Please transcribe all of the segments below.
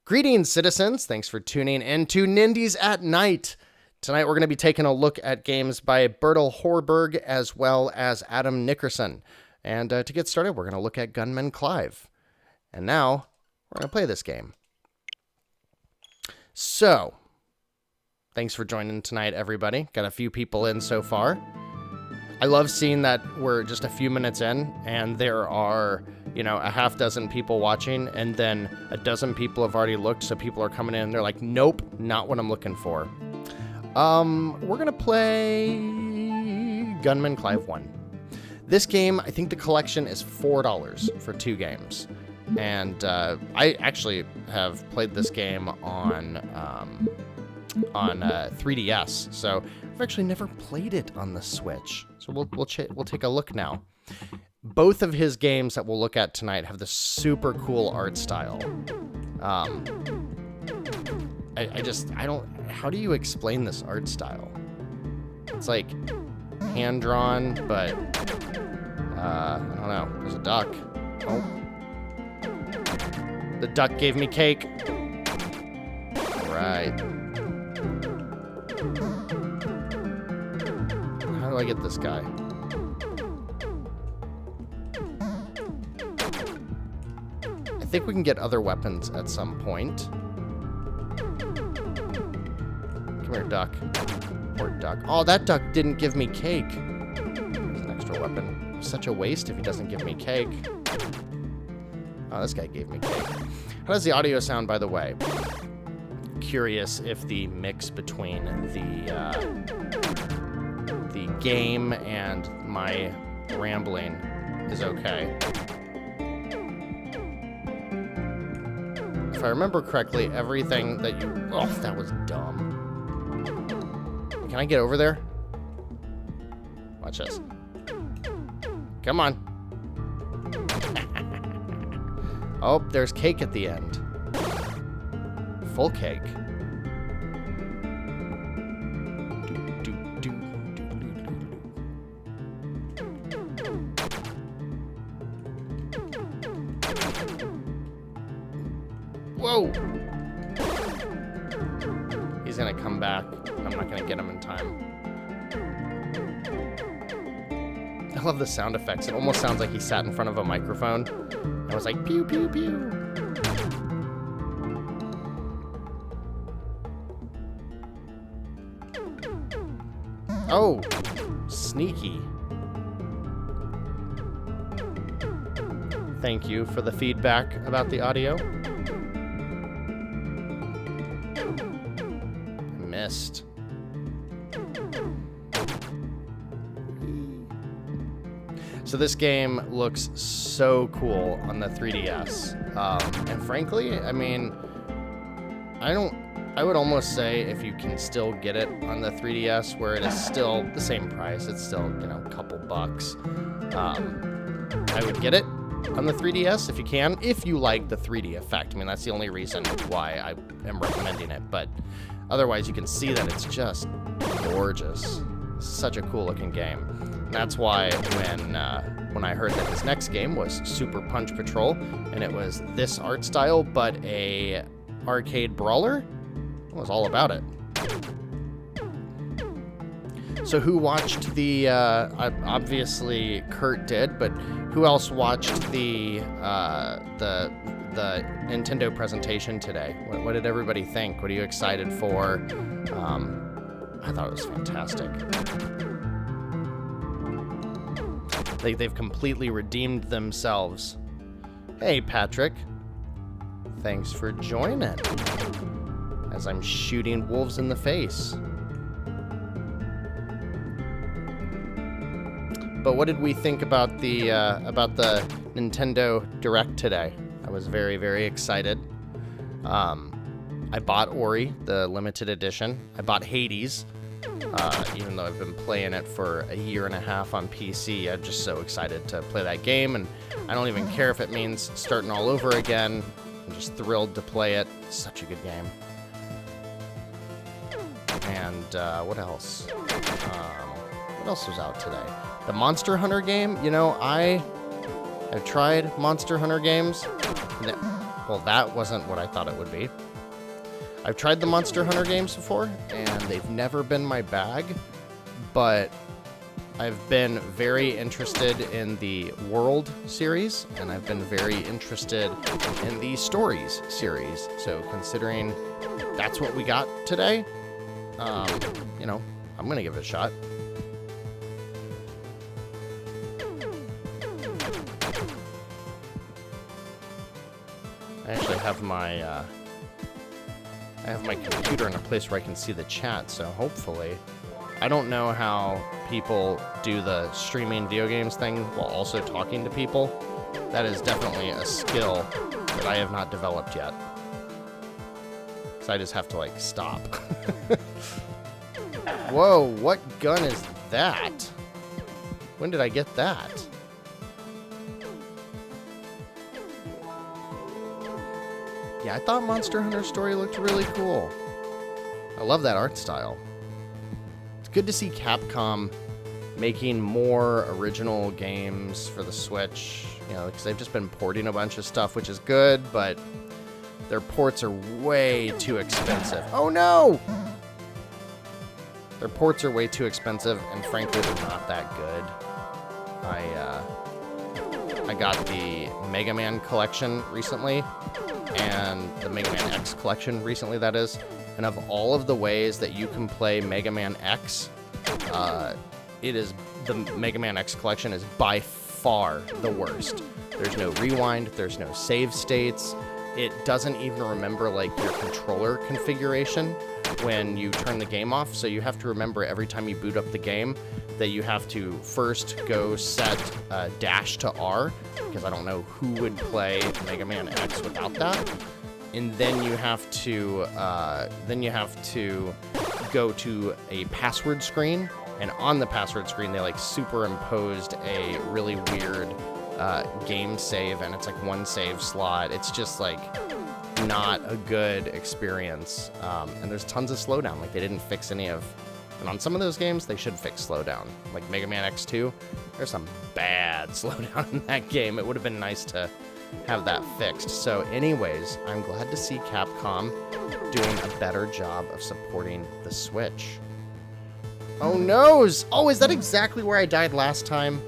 Greetings, citizens. Thanks for tuning in to Nindies at Night. Tonight, we're going to be taking a look at games by Bertil Horberg as well as Adam Nickerson. And to get started, we're going to look at Gunman Clive. And now, we're going to play this game. So, thanks for joining tonight, everybody. Got a few people in so far. I love seeing that we're just a few minutes in, and there are, a half dozen people watching, and then a dozen people have already looked, so people are coming in, and they're like, nope, not what I'm looking for. We're going to play Gunman Clive 1. This game, I think the collection is $4 for 2 games. And I actually have played this game on 3DS, so I've actually never played it on the Switch. So we'll take a look now. Both of his games that we'll look at tonight have this super cool art style. I don't. How do you explain this art style? It's like hand-drawn, but I don't know. There's a duck. Oh. The duck gave me cake. Right. How do I get this guy? I think we can get other weapons at some point. Come here, duck. Poor duck. Oh, that duck didn't give me cake. There's an extra weapon. Such a waste if he doesn't give me cake. Oh, this guy gave me cake. How does the audio sound, by the way? Curious if the mix between the game and my rambling is okay. If I remember correctly, everything that you... Oh, that was dumb. Can I get over there? Watch this. Come on. Oh, there's cake at the end. Full cake. Whoa! He's gonna come back. I'm not gonna get him in time. I love the sound effects. It almost sounds like he sat in front of a microphone. I was like, pew, pew, pew. Oh, sneaky. Thank you for the feedback about the audio. I missed. So this game looks so cool on the 3DS. And frankly, I mean, I would almost say if you can still get it on the 3DS where it is still the same price, it's still, a couple bucks. I would get it on the 3DS if you can, if you like the 3D effect. I mean, that's the only reason why I am recommending it. But otherwise, you can see that it's just gorgeous. Such a cool looking game. And that's why when I heard that his next game was Super Punch Patrol, and it was this art style, but a arcade brawler, I was all about it. So who watched the, obviously Kurt did, but who else watched the Nintendo presentation today? What did everybody think? What are you excited for? I thought it was fantastic. They've completely redeemed themselves. Hey, Patrick. Thanks for joining. As I'm shooting wolves in the face. But what did we think about the Nintendo Direct today? I was very, very excited. I bought Ori, the limited edition. I bought Hades, even though I've been playing it for a year and a half on PC. I'm just so excited to play that game, and I don't even care if it means starting all over again. I'm just thrilled to play it. It's such a good game. And what else? What else was out today? The Monster Hunter game. I've tried Monster Hunter games. Well, that wasn't what I thought it would be. I've tried the Monster Hunter games before, and they've never been my bag, but I've been very interested in the World series, and I've been very interested in the Stories series. So considering that's what we got today, you know, I'm going to give it a shot. I actually have my computer in a place where I can see the chat, so hopefully... I don't know how people do the streaming video games thing while also talking to people. That is definitely a skill that I have not developed yet. Because I just have to, like, stop. Whoa, what gun is that? When did I get that? Yeah, I thought Monster Hunter Story looked really cool. I love that art style. Good to see Capcom making more original games for the Switch, you know, because they've just been porting a bunch of stuff, which is good, but their ports are way too expensive. Oh no! Their ports are way too expensive, and frankly, they're not that good. I got the Mega Man collection recently, and the Mega Man X collection recently, that is. And of all of the ways that you can play Mega Man X, the Mega Man X collection is by far the worst. There's no rewind, there's no save states. It doesn't even remember, like, your controller configuration when you turn the game off. So you have to remember every time you boot up the game that you have to first go set dash to R, because I don't know who would play Mega Man X without that. And then you have to go to a password screen, and on the password screen they like superimposed a really weird game save, and it's like one save slot. It's just like not a good experience, and there's tons of slowdown. Like they didn't fix any of, and on some of those games they should fix slowdown. Like Mega Man X2, there's some bad slowdown in that game. It would have been nice to have that fixed. So anyways, I'm glad to see Capcom doing a better job of supporting the Switch. Oh noes! Oh, is that exactly where I died last time?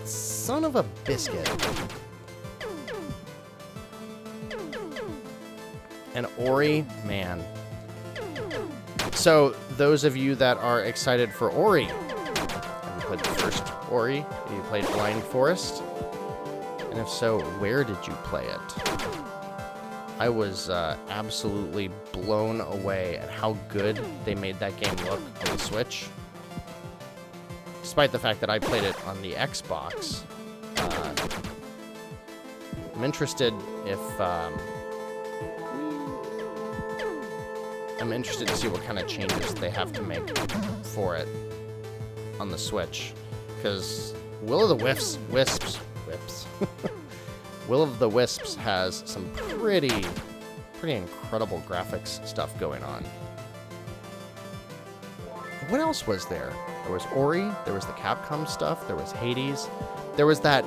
Son of a biscuit. And Ori, man. So those of you that are excited for Ori, have you played the first Ori? Have you played Blind Forest? And if so, where did you play it? I was absolutely blown away at how good they made that game look on the Switch. Despite the fact that I played it on the Xbox. I'm interested if... I'm interested to see what kind of changes they have to make for it on the Switch. Because Will of the Wisps... Will of the Wisps has some pretty incredible graphics stuff going on. What else was there? There was Ori, there was the Capcom stuff, there was Hades, there was that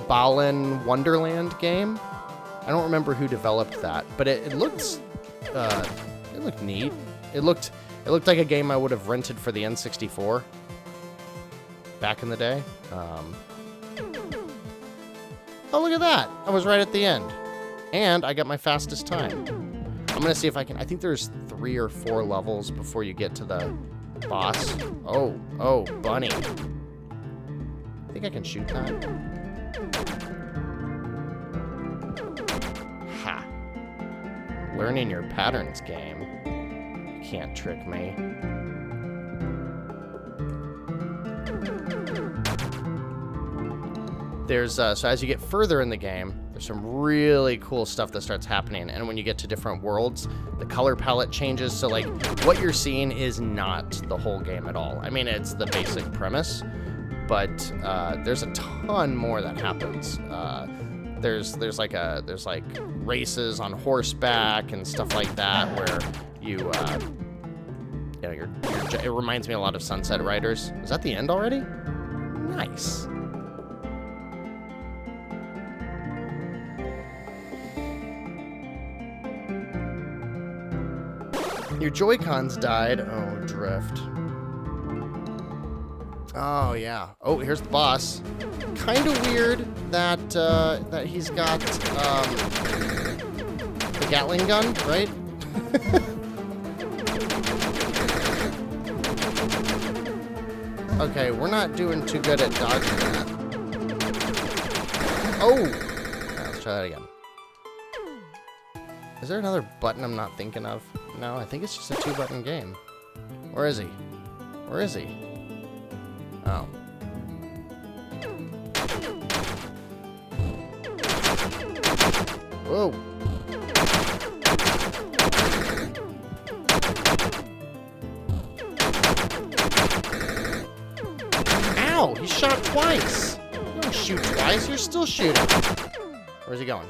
Balan Wonderland game. I don't remember who developed that, but it looked neat. It looked like a game I would have rented for the N64 back in the day. Oh, look at that. I was right at the end. And I got my fastest time. I'm going to see if I can... I think there's 3 or 4 levels before you get to the boss. Oh, bunny. I think I can shoot that. Ha. Learning your patterns game. You can't trick me. There's, so as you get further in the game, there's some really cool stuff that starts happening. And when you get to different worlds, the color palette changes. So, like, what you're seeing is not the whole game at all. I mean, it's the basic premise, but there's a ton more that happens. There's like races on horseback and stuff like that where you know, it reminds me a lot of Sunset Riders. Is that the end already? Nice. Your Joy-Cons died. Oh, drift. Oh, yeah. Oh, here's the boss. Kind of weird that, that he's got, the Gatling gun, right? Okay, we're not doing too good at dodging that. Oh! Let's try that again. Is there another button I'm not thinking of? No, I think it's just a 2-button game. Where is he? Where is he? Oh. Whoa! Ow! He shot twice! You don't shoot twice, you're still shooting. Where's he going?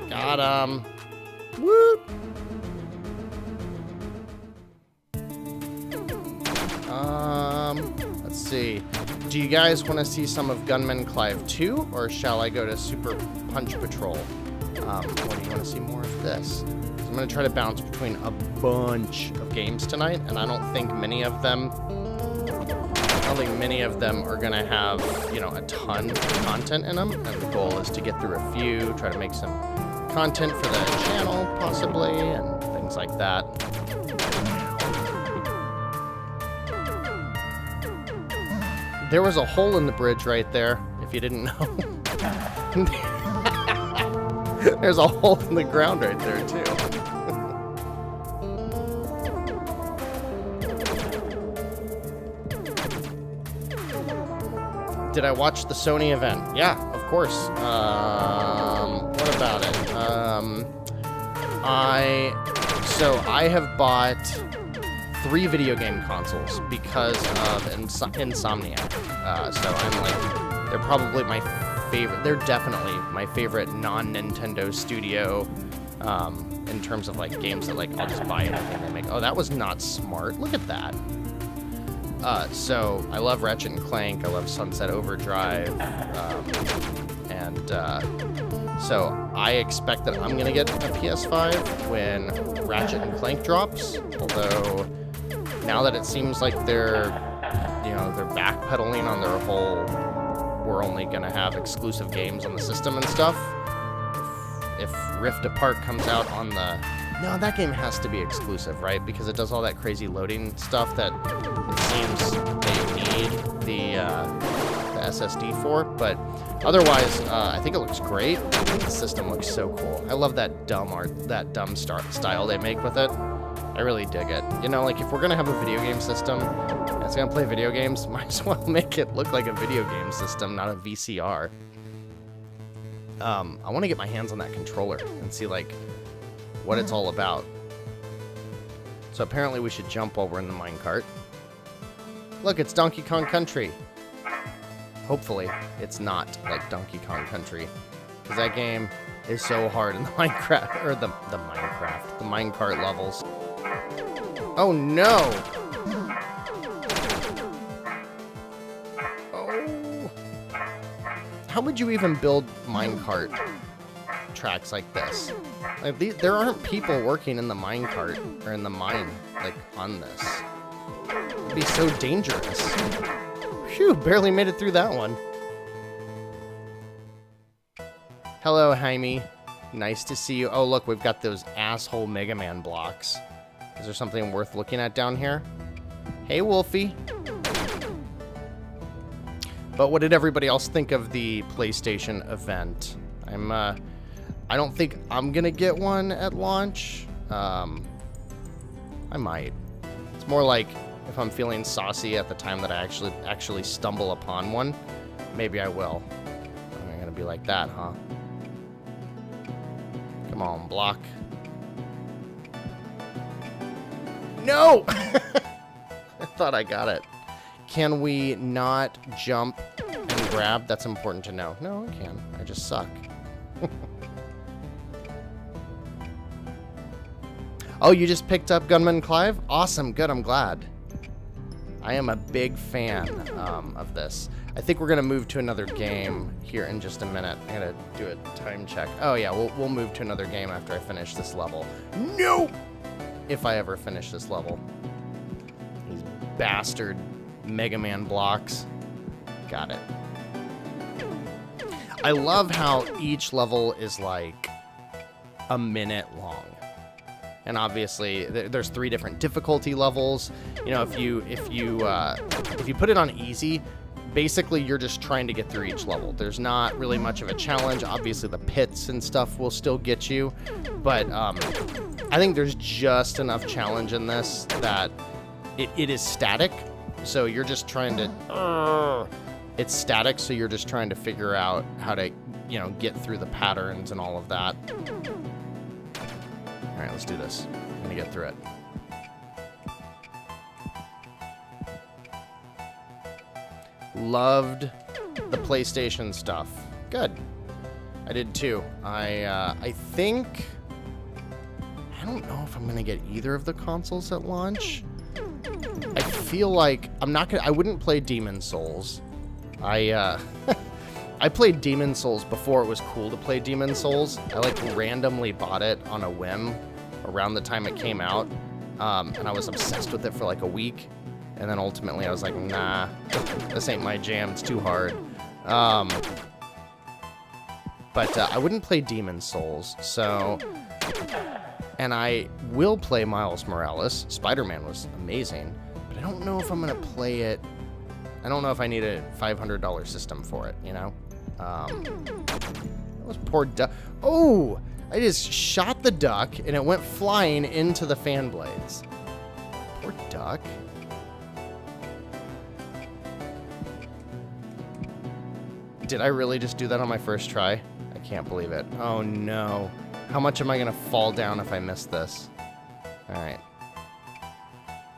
Got him. Whoop! Let's see. Do you guys want to see some of Gunman Clive 2, or shall I go to Super Punch Patrol? Or do you want to see more of this? I'm going to try to bounce between a bunch of games tonight, and I don't think many of them are going to have, you know, a ton of content in them, and the goal is to get through a few, try to make some content for the channel, possibly, and things like that. There was a hole in the bridge right there, if you didn't know. There's a hole in the ground right there, too. Did I watch the Sony event? Yeah, of course. What about it? I have bought 3 video game consoles because of Insomniac. So I'm like, they're probably my favorite. They're definitely my favorite non-Nintendo studio in terms of like games that like I'll just buy anything they make. Oh, that was not smart. Look at that. So I love Ratchet and Clank. I love Sunset Overdrive, so I expect that I'm gonna get a PS5 when Ratchet and Clank drops. Although now that it seems like they're backpedaling on their whole, we're only gonna have exclusive games on the system and stuff. If Rift Apart comes out on the, no, that game has to be exclusive, right? Because it does all that crazy loading stuff that it seems they need the SSD for. But otherwise, I think it looks great. The system looks so cool. I love that dumb art, that dumb style they make with it. I really dig it. You know, like if we're gonna have a video game system and it's gonna play video games, might as well make it look like a video game system, not a VCR. I want to get my hands on that controller and see like what it's all about. So apparently we should jump while we're in the minecart. Look, it's Donkey Kong Country. Hopefully it's not like Donkey Kong Country, because that game is so hard in the Minecraft, or the minecart levels. Oh no! How would you even build minecart tracks like this? Like there aren't people working in the minecart or in the mine like on this. It'd be so dangerous. Phew, barely made it through that one. Hello, Jaime. Nice to see you. Oh, look, we've got those asshole Mega Man blocks. Is there something worth looking at down here? Hey, Wolfie. But what did everybody else think of the PlayStation event? I don't think I'm gonna get one at launch. I might. It's more like if I'm feeling saucy at the time that I actually stumble upon one, maybe I will. I'm gonna be like that, huh? Come on, block. No! I thought I got it. Can we not jump and grab? That's important to know. No, I can. I just suck. Oh, you just picked up Gunman Clive? Awesome. Good. I'm glad. I am a big fan of this. I think we're going to move to another game here in just a minute. I got to do a time check. Oh, yeah, we'll move to another game after I finish this level. No! If I ever finish this level. These bastard Mega Man blocks. Got it. I love how each level is like a minute long. And obviously, there's 3 different difficulty levels. You know, if you put it on easy, basically you're just trying to get through each level. There's not really much of a challenge. Obviously, the pits and stuff will still get you, but I think there's just enough challenge in this that it is static. So you're just trying to. It's static, so you're just trying to figure out how to, you know, get through the patterns and all of that. All right, let's do this. I'm gonna get through it. Loved the PlayStation stuff. Good. I did too. I think I don't know if I'm gonna get either of the consoles at launch. I feel like I wouldn't play Demon Souls. I played Demon Souls before it was cool to play Demon Souls. I like randomly bought it on a whim around the time it came out, and I was obsessed with it for like a week, and then ultimately I was like, nah, this ain't my jam, it's too hard. But I wouldn't play Demon Souls, so, and I will play Miles Morales. Spider-Man was amazing, but I don't know if I'm gonna play it. I don't know if I need a $500 system for it, you know? That was poor duck. Oh! I just shot the duck, and it went flying into the fan blades. Poor duck. Did I really just do that on my first try? I can't believe it. Oh, no. How much am I going to fall down if I miss this? All right.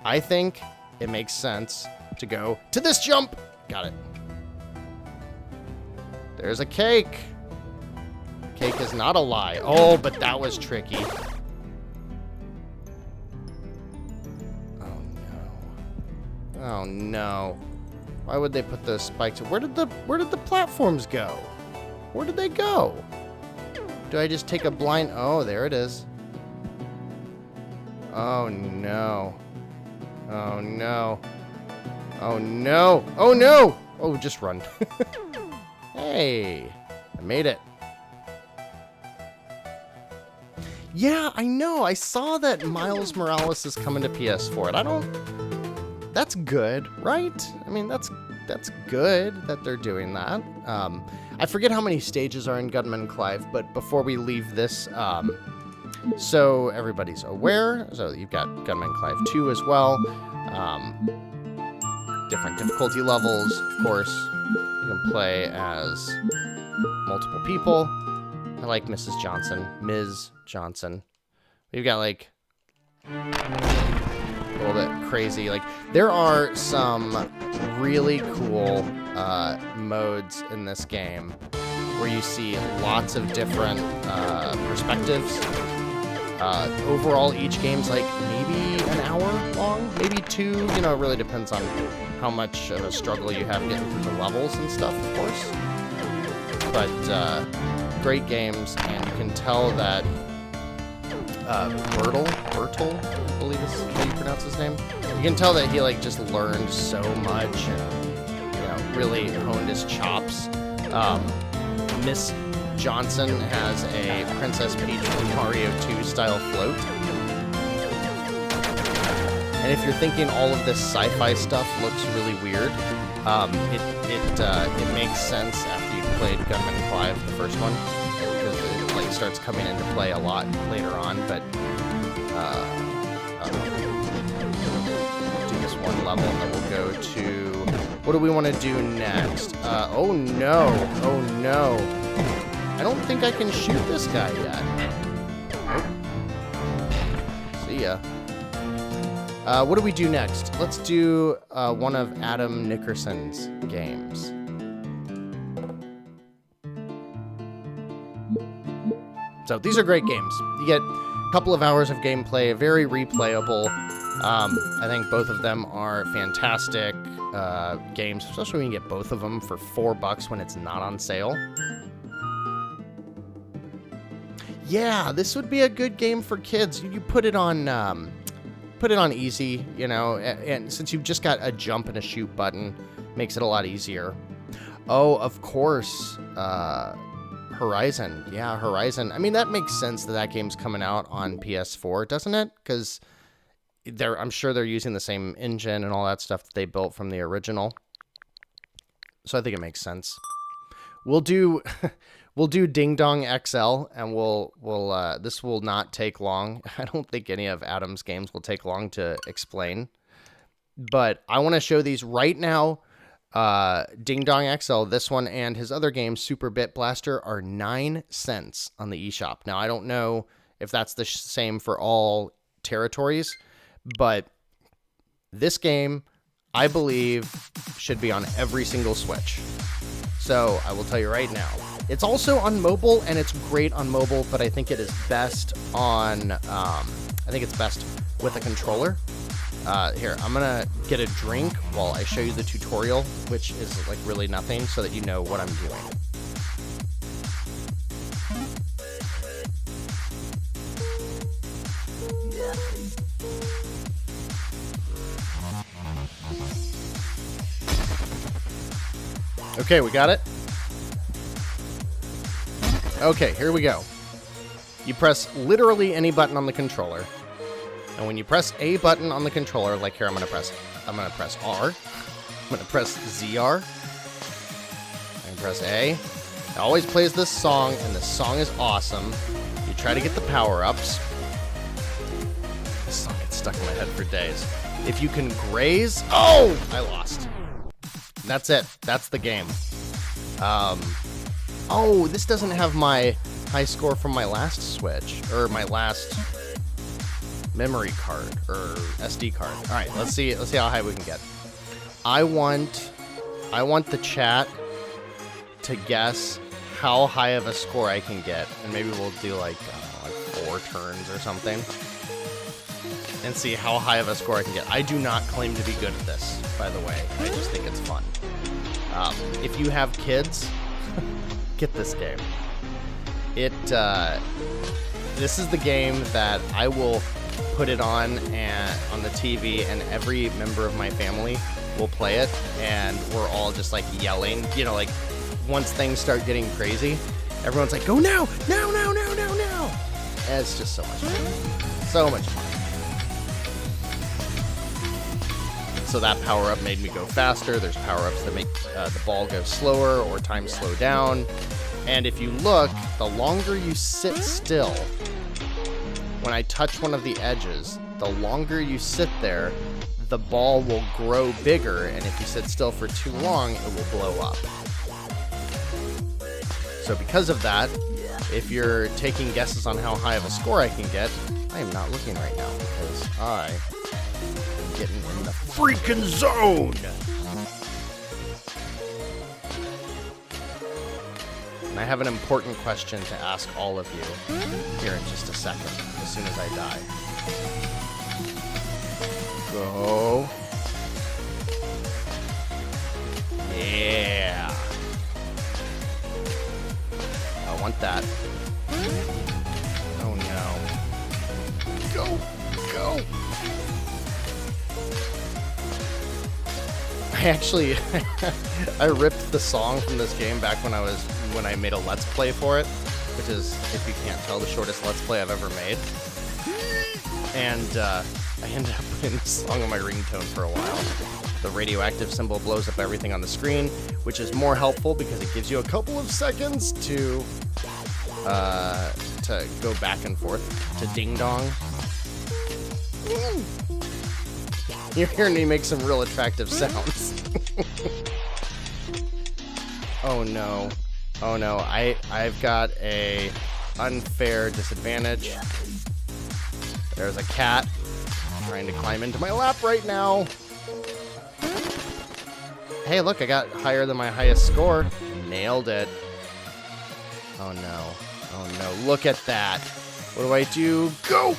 I think it makes sense to go to this jump. Got it. There's a cake. Cake is not a lie. Oh, but that was tricky. Oh, no. Oh, no. Why would they put those spikes? Where did the platforms go? Where did they go? Do I just take a blind... Oh, there it is. Oh, no. Oh, no. Oh, no. Oh, no. Oh, just run. Hey, I made it. Yeah, I know. I saw that Miles Morales is coming to PS4. That's good, right? I mean, that's good that they're doing that. I forget how many stages are in Gunman Clive, but before we leave this, so everybody's aware. So you've got Gunman Clive 2 as well. Different difficulty levels, of course. You can play as multiple people. I like Mrs. Johnson. Ms. Johnson. We've got, like, a little bit crazy. Like, there are some really cool modes in this game where you see lots of different perspectives. Overall, each game's, like, maybe an hour long, maybe 2. You know, it really depends on how much of a struggle you have getting through the levels and stuff, of course. But, great games, and you can tell that Bertil, I believe is how you pronounce his name. You can tell that he like just learned so much and, you know, really honed his chops. Miss Johnson has a Princess Peach from Mario 2 style float. And if you're thinking all of this sci-fi stuff looks really weird, it makes sense after you've played Gunman Clive, the first one, because it like starts coming into play a lot later on. But do this one level, and then we'll go to what do we want to do next? Oh no! Oh no! I don't think I can shoot this guy yet. Nope. See ya. What do we do next? Let's do one of Adam Nickerson's games. So these are great games. You get a couple of hours of gameplay, very replayable. I think both of them are fantastic. games, especially when you get both of them for $4 when it's not on sale. Yeah, this would be a good game for kids. You put it on easy, you know, and since you've just got a jump and a shoot button, makes it a lot easier. Oh, of course, Horizon. Yeah, Horizon. I mean, that makes sense that game's coming out on PS4, doesn't it? Because I'm sure they're using the same engine and all that stuff that they built from the original. So I think it makes sense. We'll do Ding Dong XL, and this will not take long. I don't think any of Adam's games will take long to explain, but I want to show these right now. Ding Dong XL, this one and his other game, Super Bit Blaster, are 9 cents on the eShop. Now, I don't know if that's the same for all territories, but this game, I believe, should be on every single Switch. So I will tell you right now, it's also on mobile, and it's great on mobile, but I think it is best on, I think it's best with a controller. Here, I'm gonna get a drink while I show you the tutorial, which is like really nothing, so that you know what I'm doing. Okay, we got it. Okay, here we go. You press literally any button on the controller. And when you press a button on the controller, like here, I'm going to press R. I'm going to press ZR. And press A. It always plays this song, and this song is awesome. You try to get the power-ups. This song gets stuck in my head for days. If you can graze... Oh! I lost. That's it. That's the game. Oh, this doesn't have my high score from my last Switch, or my last memory card, or SD card. All right, let's see how high we can get. I want the chat to guess how high of a score I can get, and maybe we'll do like 4 turns or something, and see how high of a score I can get. I do not claim to be good at this, by the way. I just think it's fun. If you have kids, get this game. This is the game that I will put it on the TV, and every member of my family will play it, and we're all just like yelling, you know, like once things start getting crazy, everyone's like, go now, now, now, now, now, now. And it's just so much fun. So much fun. So that power-up made me go faster. There's power-ups that make the ball go slower or time slow down. And if you look, the longer you sit still, when I touch one of the edges, the longer you sit there, the ball will grow bigger, and if you sit still for too long, it will blow up. So because of that, if you're taking guesses on how high of a score I can get, I am not looking right now, because I am getting in the freaking zone! And I have an important question to ask all of you here in just a second, as soon as I die. Go. Yeah. I want that. Oh no. Go. Go. I actually, I ripped the song from this game back when I made a Let's Play for it, which is, if you can't tell, the shortest Let's Play I've ever made. And I ended up putting this song on my ringtone for a while. The radioactive symbol blows up everything on the screen, which is more helpful because it gives you a couple of seconds to go back and forth to Ding Dong. You're hearing me make some real attractive sounds. Oh no. Oh no, I've got a unfair disadvantage. There's a cat trying to climb into my lap right now. Hey, look, I got higher than my highest score. Nailed it. Oh no. Oh no, look at that. What do I do? Go!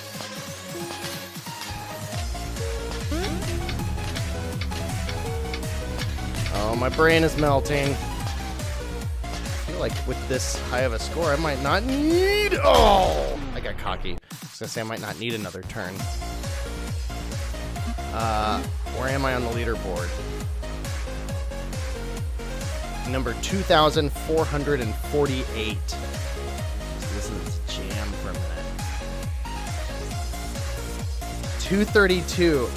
Oh, my brain is melting. I feel like with this high of a score, I might not need... Oh! I got cocky. I was gonna say I might not need another turn. Where am I on the leaderboard? Number 2,448. Listen to this jam for a minute. 232.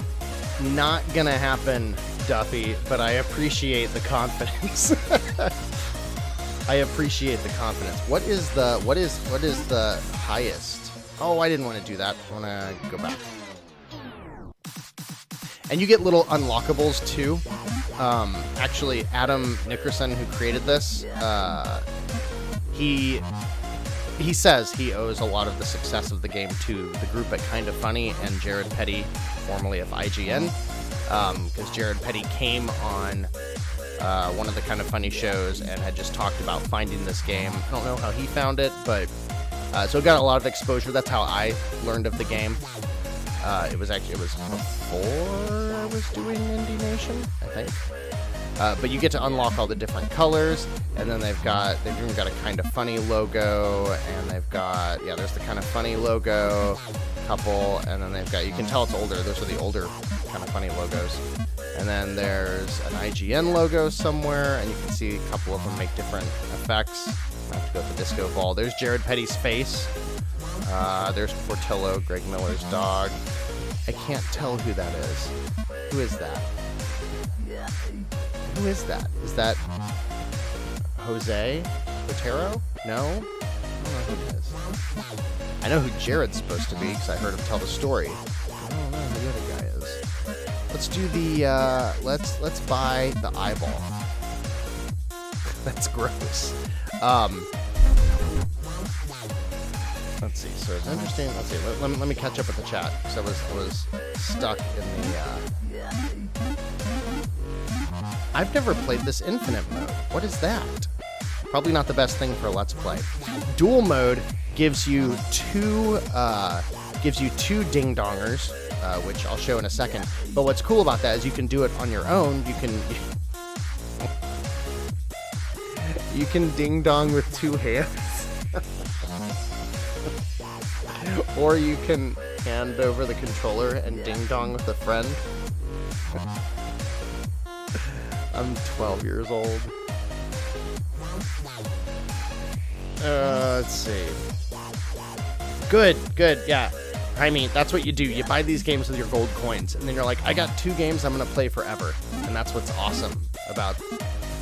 Not gonna happen, Duffy, but I appreciate the confidence. I appreciate the confidence. What is the highest? Oh, I didn't want to do that. I want to go back. And you get little unlockables too. Actually, Adam Nickerson, who created this, he says he owes a lot of the success of the game to the group at Kinda Funny and Jared Petty, formerly of IGN, because Jared Petty came on one of the Kinda Funny shows and had just talked about finding this game. I don't know how he found it, but so it got a lot of exposure. That's how I learned of the game. It was before I was doing Indie Nation, I think. But you get to unlock all the different colors, and then they've even got a Kinda Funny logo, and they've got, yeah, there's the Kinda Funny logo, couple, and then they've got, you can tell it's older, those are the older Kinda Funny logos. And then there's an IGN logo somewhere, and you can see a couple of them make different effects. I have to go with the disco ball. There's Jared Petty's face. There's Portillo, Greg Miller's dog. I can't tell who that is. Who is that? Who is that? Is that Jose Otero? No? I don't know who it is. I know who Jared's supposed to be because I heard him tell the story. I don't know who the other guy is. Let's do the, let's buy the eyeball. That's gross. Let's see. So it's interesting. Let's see. Let me catch up with the chat because I was stuck in the. I've never played this infinite mode. What is that? Probably not the best thing for a Let's Play. Dual mode gives you two ding dongers, which I'll show in a second. But what's cool about that is you can do it on your own. You can ding dong with two hands. Or you can hand over the controller and ding-dong with a friend. I'm 12 years old. Let's see. Good, yeah. I mean, that's what you do. You buy these games with your gold coins, and then you're like, I got 2 games I'm going to play forever. And that's what's awesome about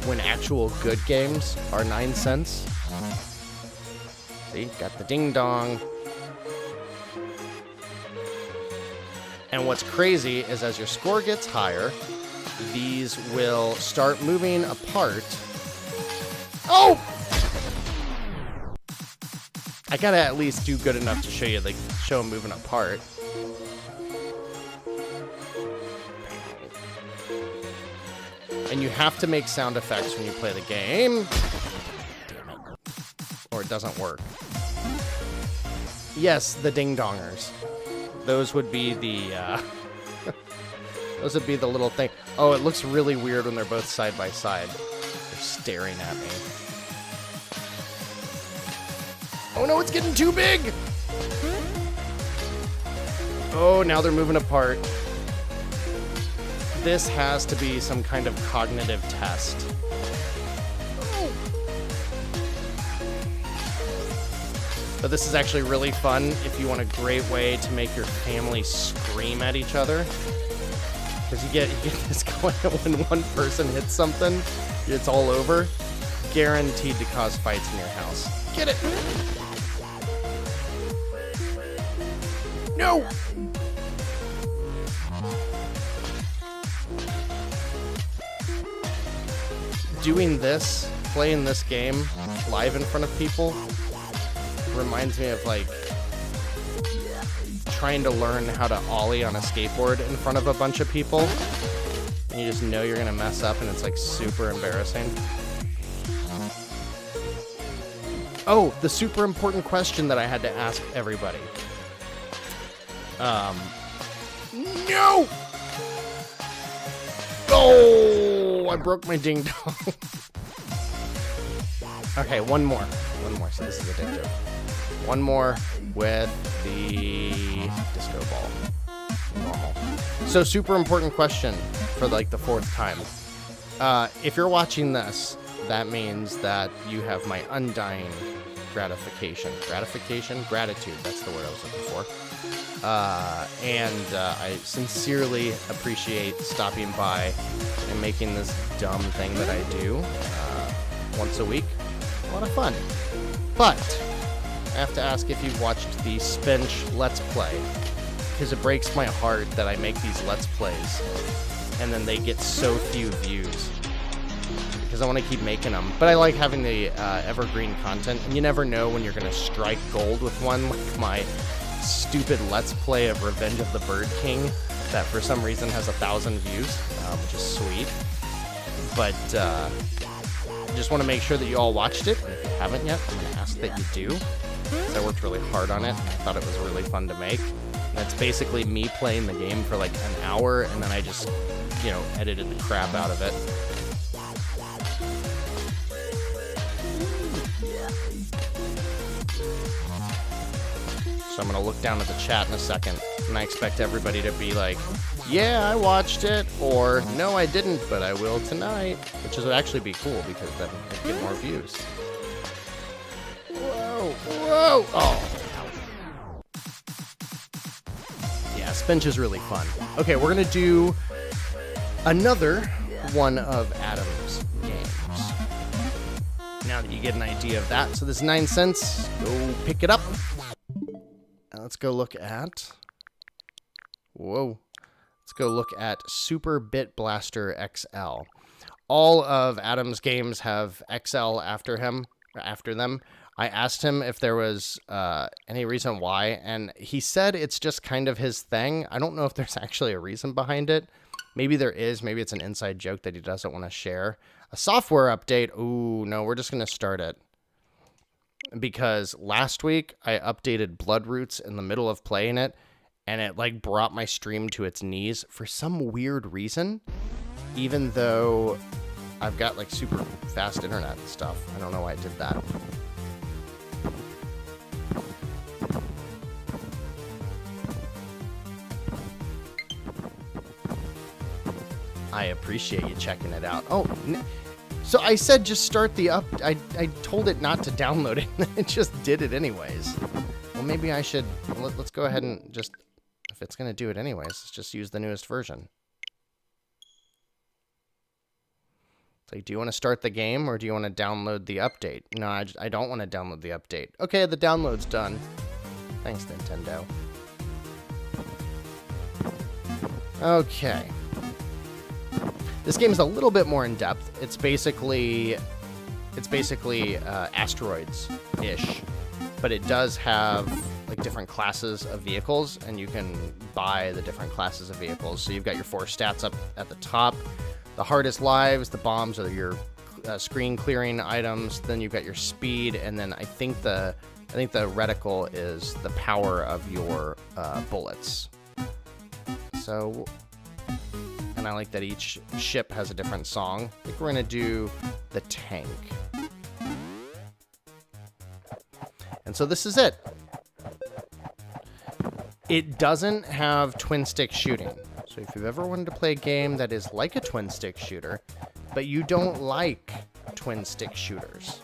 when actual good games are 9 cents. See, got the ding-dong. And what's crazy is as your score gets higher, these will start moving apart. Oh! I gotta at least do good enough to show you, like, show them moving apart. And you have to make sound effects when you play the game. Damn it. Or it doesn't work. Yes, the ding-dongers. Those would be the, those would be the little thing. Oh, it looks really weird when they're both side by side. They're staring at me. Oh no, it's getting too big! Oh, now they're moving apart. This has to be some kind of cognitive test. But this is actually really fun if you want a great way to make your family scream at each other. Because you get this going when one person hits something, it's all over. Guaranteed to cause fights in your house. Get it! No! Doing this, playing this game live in front of people, reminds me of, like, trying to learn how to ollie on a skateboard in front of a bunch of people. And you just know you're gonna mess up and it's, like, super embarrassing. Oh, the super important question that I had to ask everybody. No! Oh, I broke my ding dong. Okay, one more. So this is addictive. One more with the disco ball. Normal. So super important question for like the 4th time. If you're watching this, that means that you have my undying gratitude. That's the word I was looking for. And I sincerely appreciate stopping by and making this dumb thing that I do once a week. A lot of fun. But I have to ask if you've watched the Spench Let's Play, because it breaks my heart that I make these Let's Plays and then they get so few views, because I want to keep making them. But I like having the evergreen content, and you never know when you're going to strike gold with one, like my stupid Let's Play of Revenge of the Bird King that for some reason has 1,000 views, which is sweet. But just want to make sure that you all watched it. And if you haven't yet, I'm going to ask that you do, because I worked really hard on it. I thought it was really fun to make. And it's basically me playing the game for like an hour, and then I just, you know, edited the crap out of it. So I'm going to look down at the chat in a second, and I expect everybody to be like, yeah, I watched it, or no, I didn't, but I will tonight, which would actually be cool, because then I'd get more views. Whoa! Oh, yeah, Spench is really fun. Okay, we're going to do another one of Adam's games. Now that you get an idea of that, so this 9 cents, go pick it up. Let's go look at... Whoa. Let's go look at Super Bit Blaster XL. All of Adam's games have XL after them. I asked him if there was any reason why, and he said it's just kind of his thing. I don't know if there's actually a reason behind it. Maybe there is. Maybe it's an inside joke that he doesn't want to share. A software update. Ooh, no, we're just going to start it. Because last week I updated Bloodroots in the middle of playing it, and it like brought my stream to its knees for some weird reason, even though I've got like super fast internet and stuff. I don't know why I did that. I appreciate you checking it out. Oh, so I said just start the up. I told it not to download it, and it just did it anyways. Well, maybe I should. Let's go ahead and just, if it's going to do it anyways, let's just use the newest version. It's like, do you want to start the game, or do you want to download the update? No, I don't want to download the update. Okay, the download's done. Thanks, Nintendo. Okay. This game is a little bit more in depth. It's basically asteroids-ish, but it does have like different classes of vehicles, and you can buy the different classes of vehicles. So you've got your 4 stats up at the top. The hardest lives, the bombs are your screen clearing items. Then you've got your speed, and then I think the reticle is the power of your bullets. So. And I like that each ship has a different song. I think we're going to do the tank. And so this is it. It doesn't have twin stick shooting. So if you've ever wanted to play a game that is like a twin stick shooter, but you don't like twin stick shooters,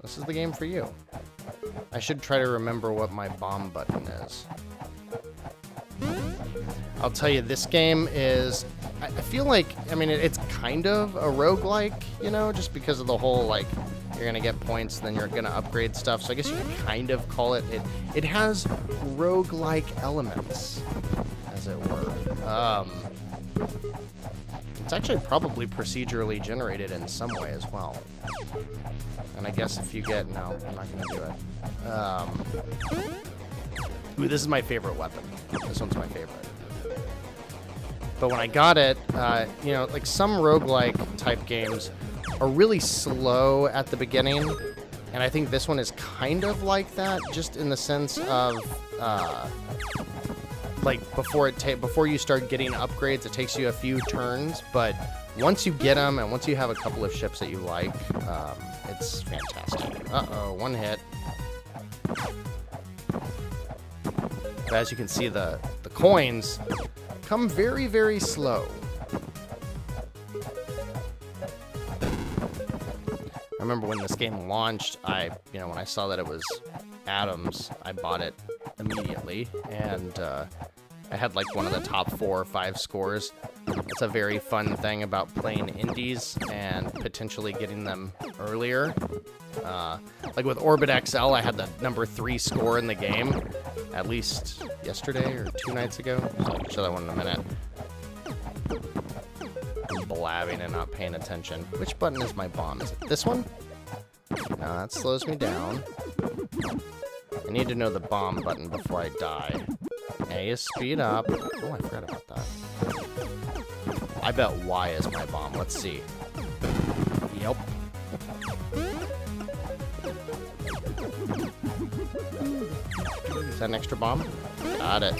this is the game for you. I should try to remember what my bomb button is. I'll tell you, this game is... I feel like, I mean, it's kind of a roguelike, you know, just because of the whole, like, you're going to get points, then you're going to upgrade stuff. So I guess you could kind of call it... It has roguelike elements, as it were. It's actually probably procedurally generated in some way as well. And I guess if you get... No, I'm not going to do it. Ooh, this is my favorite weapon. This one's my favorite. But when I got it, you know, like some roguelike type games are really slow at the beginning. And I think this one is kind of like that, just in the sense of like before you start getting upgrades, it takes you a few turns, but once you get them and once you have a couple of ships that you like, it's fantastic. Uh-oh, one hit. But as you can see, the coins come very, very slow. I remember when this game launched, when I saw that it was Adams, I bought it immediately, and I had like one of the top 4 or 5 scores. It's a very fun thing about playing indies and potentially getting them earlier. Like with Orbit XL, I had the number 3 score in the game, at least yesterday or 2 nights ago. I'll show that one in a minute. I'm blabbing and not paying attention. Which button is my bomb? Is it this one? No, that slows me down. I need to know the bomb button before I die. A is speed up. Oh, I forgot about that. I bet Y is my bomb. Let's see. Yep. Is that an extra bomb? Got it.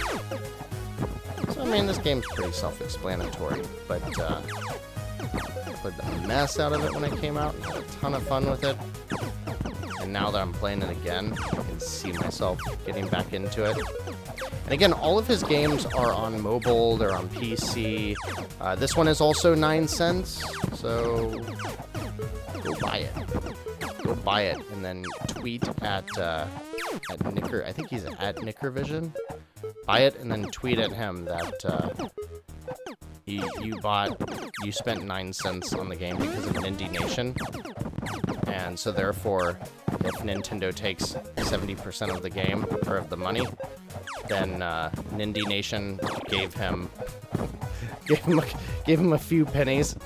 So, I mean, this game's pretty self-explanatory, but played the mess out of it when it came out. Had a ton of fun with it. And now that I'm playing it again, I can see myself getting back into it. And again, all of his games are on mobile, they're on PC. This one is also 9 cents, so go buy it. Go buy it, and then tweet at Nicker. I think he's at Nickervision. Buy it, and then tweet at him that you spent 9 cents on the game because of Nindy Nation. And so therefore, if Nintendo takes 70% of the game, or of the money, then Nindy Nation gave him a few pennies.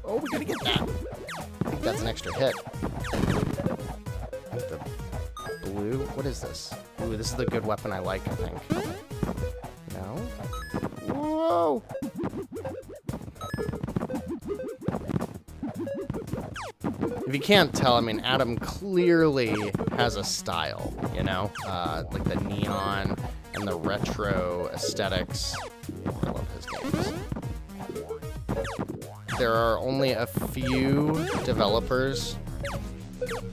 Oh, we gotta get that. I think that's an extra hit. The blue. What is this? Ooh, this is the good weapon I like, I think. No? Whoa! If you can't tell, I mean, Adam clearly has a style, you know? Like the neon and the retro aesthetics. I love his games. There are only a few developers.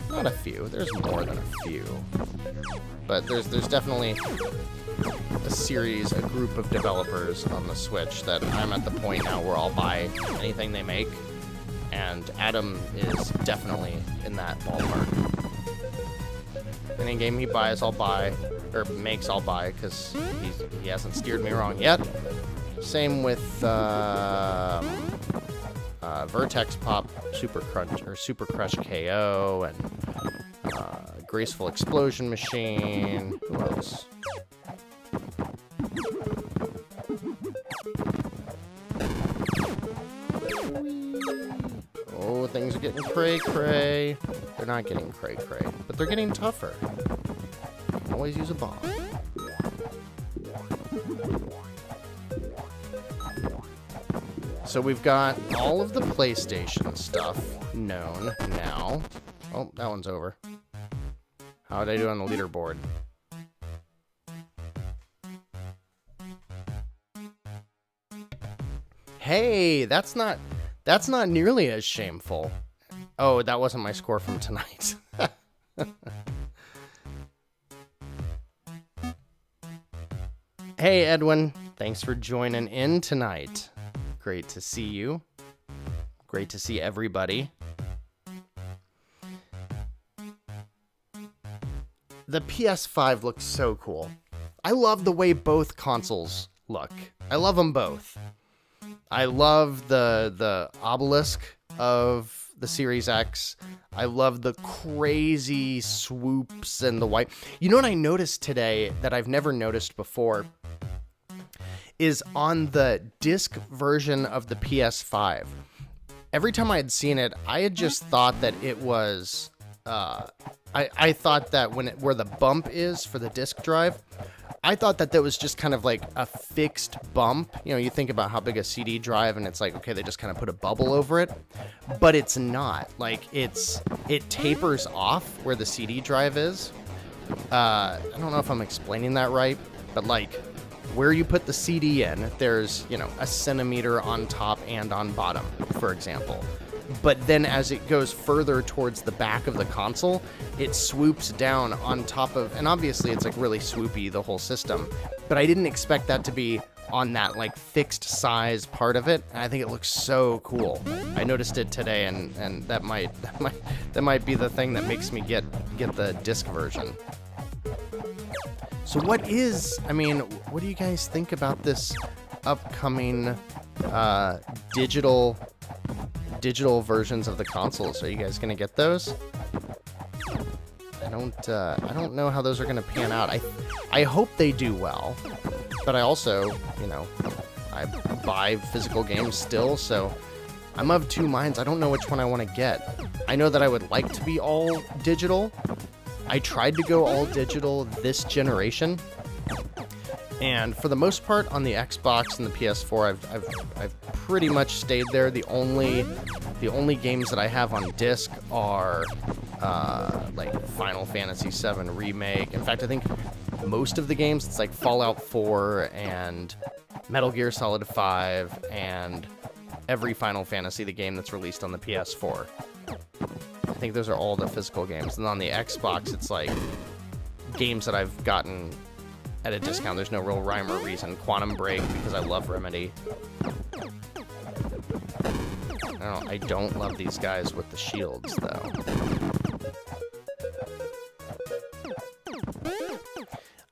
Not a few, there's more than a few. But there's definitely a group of developers on the Switch that I'm at the point now where I'll buy anything they make. And Adam is definitely in that ballpark. Any game he buys, I'll buy, or makes, I'll buy, because he hasn't steered me wrong yet. Same with Vertex Pop Super Crush KO and Graceful Explosion Machine. Who else? Oh, things are getting cray-cray. They're not getting cray-cray, but they're getting tougher. You can always use a bomb. So we've got all of the PlayStation stuff known now. Oh, that one's over. How did I do on the leaderboard? Hey, that's not nearly as shameful. Oh, that wasn't my score from tonight. Hey, Edwin. Thanks for joining in tonight. Great to see you. Great to see everybody. The PS5 looks so cool. I love the way both consoles look. I love them both. I love the obelisk of the Series X. I love the crazy swoops and the white. You know what I noticed today that I've never noticed before is on the disc version of the PS5. Every time I had seen it, I had just thought that it was... I thought that where the bump is for the disc drive, I thought that was just kind of like a fixed bump. You know, you think about how big a CD drive and it's like, okay, they just kind of put a bubble over it, but it's not. Like it tapers off where the CD drive is. I don't know if I'm explaining that right, but like where you put the CD in, there's, you know, a centimeter on top and on bottom, for example. But then as it goes further towards the back of the console, it swoops down on top of, and obviously it's like really swoopy, the whole system, but I didn't expect that to be on that like fixed size part of it, and I think it looks so cool. I noticed it today, and that might be the thing that makes me get the disc version. So what do you guys think about this upcoming digital versions of the consoles? Are you guys gonna get those? I don't know how those are gonna pan out. I hope they do well, but I also, you know, I buy physical games still, so I'm of two minds. I don't know which one I want to get. I know that I would like to be all digital. I tried to go all digital this generation, and for the most part on the Xbox and the PS4, I've pretty much stayed there. The only games that I have on disc are like Final Fantasy VII Remake. In fact, I think most of the games, it's like Fallout 4 and Metal Gear Solid 5 and every Final Fantasy, the game that's released on the PS4. I think those are all the physical games. And on the Xbox, it's like games that I've gotten at a discount. There's no real rhyme or reason. Quantum Break, because I love Remedy. I don't love these guys with the shields, though.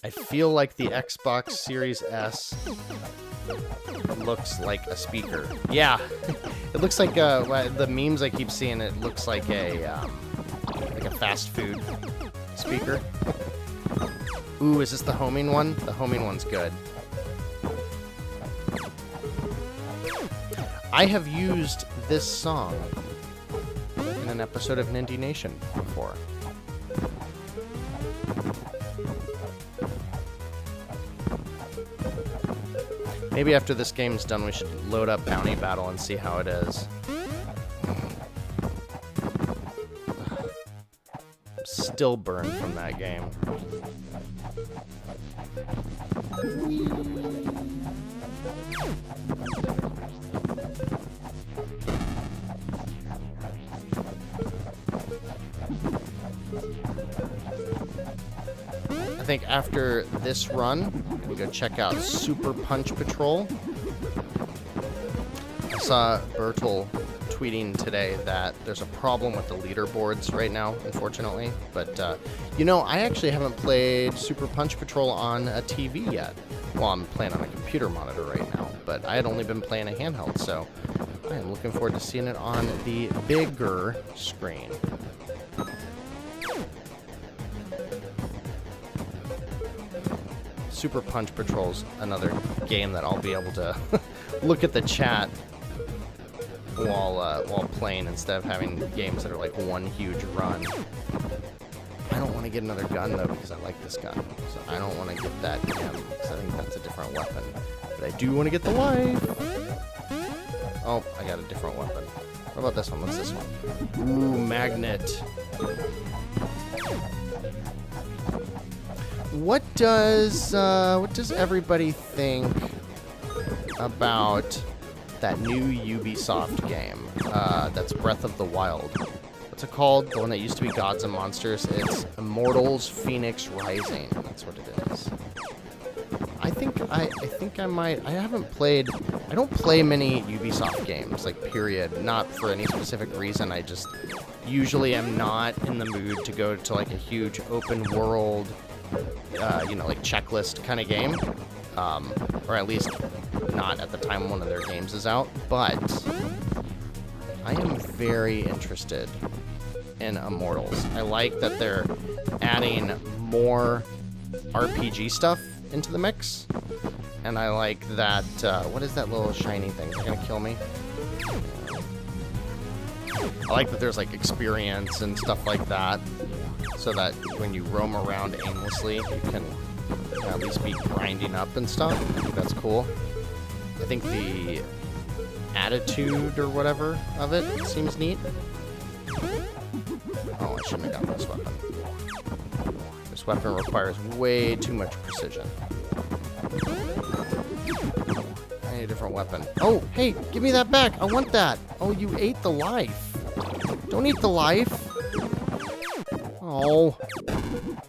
I feel like the Xbox Series S looks like a speaker. Yeah, it looks like the memes I keep seeing. It looks like a fast food speaker. Ooh, is this the homing one? The homing one's good. I have used this song in an episode of Nindy Nation before. Maybe after this game's done, we should load up Bounty Battle and see how it is. I'm still burned from that game. I think after this run, we go check out Super Punch Patrol. I saw Bertil tweeting today that there's a problem with the leaderboards right now, unfortunately. But, you know, I actually haven't played Super Punch Patrol on a TV yet. Well, I'm playing on a computer monitor right now, but I had only been playing a handheld, so I am looking forward to seeing it on the bigger screen. Super Punch Patrol's another game that I'll be able to look at the chat while playing instead of having games that are like one huge run. I don't want to get another gun though because I like this gun, so I don't want to get that M because I think that's a different weapon. But I do want to get the wife. Oh, I got a different weapon. What about this one? What's this one? Ooh, magnet. What does everybody think about that new Ubisoft game? That's Breath of the Wild. What's it called? The one that used to be Gods and Monsters. It's Immortals Phoenix Rising. That's what it is. I think I might. I haven't played. I don't play many Ubisoft games, like period. Not for any specific reason. I just usually am not in the mood to go to like a huge open world, you know, like checklist kind of game, or at least not at the time one of their games is out. But I am very interested in Immortals. I like that they're adding more RPG stuff into the mix, and I like that. What is that little shiny thing? Is it gonna kill me? I like that there's like experience and stuff like that, so that when you roam around aimlessly, you can at least be grinding up and stuff. I think that's cool. I think the attitude or whatever of it seems neat. Oh, I shouldn't have gotten this weapon. This weapon requires way too much precision. I need a different weapon. Oh, hey, give me that back. I want that. Oh, you ate the life. Don't eat the life. Oh.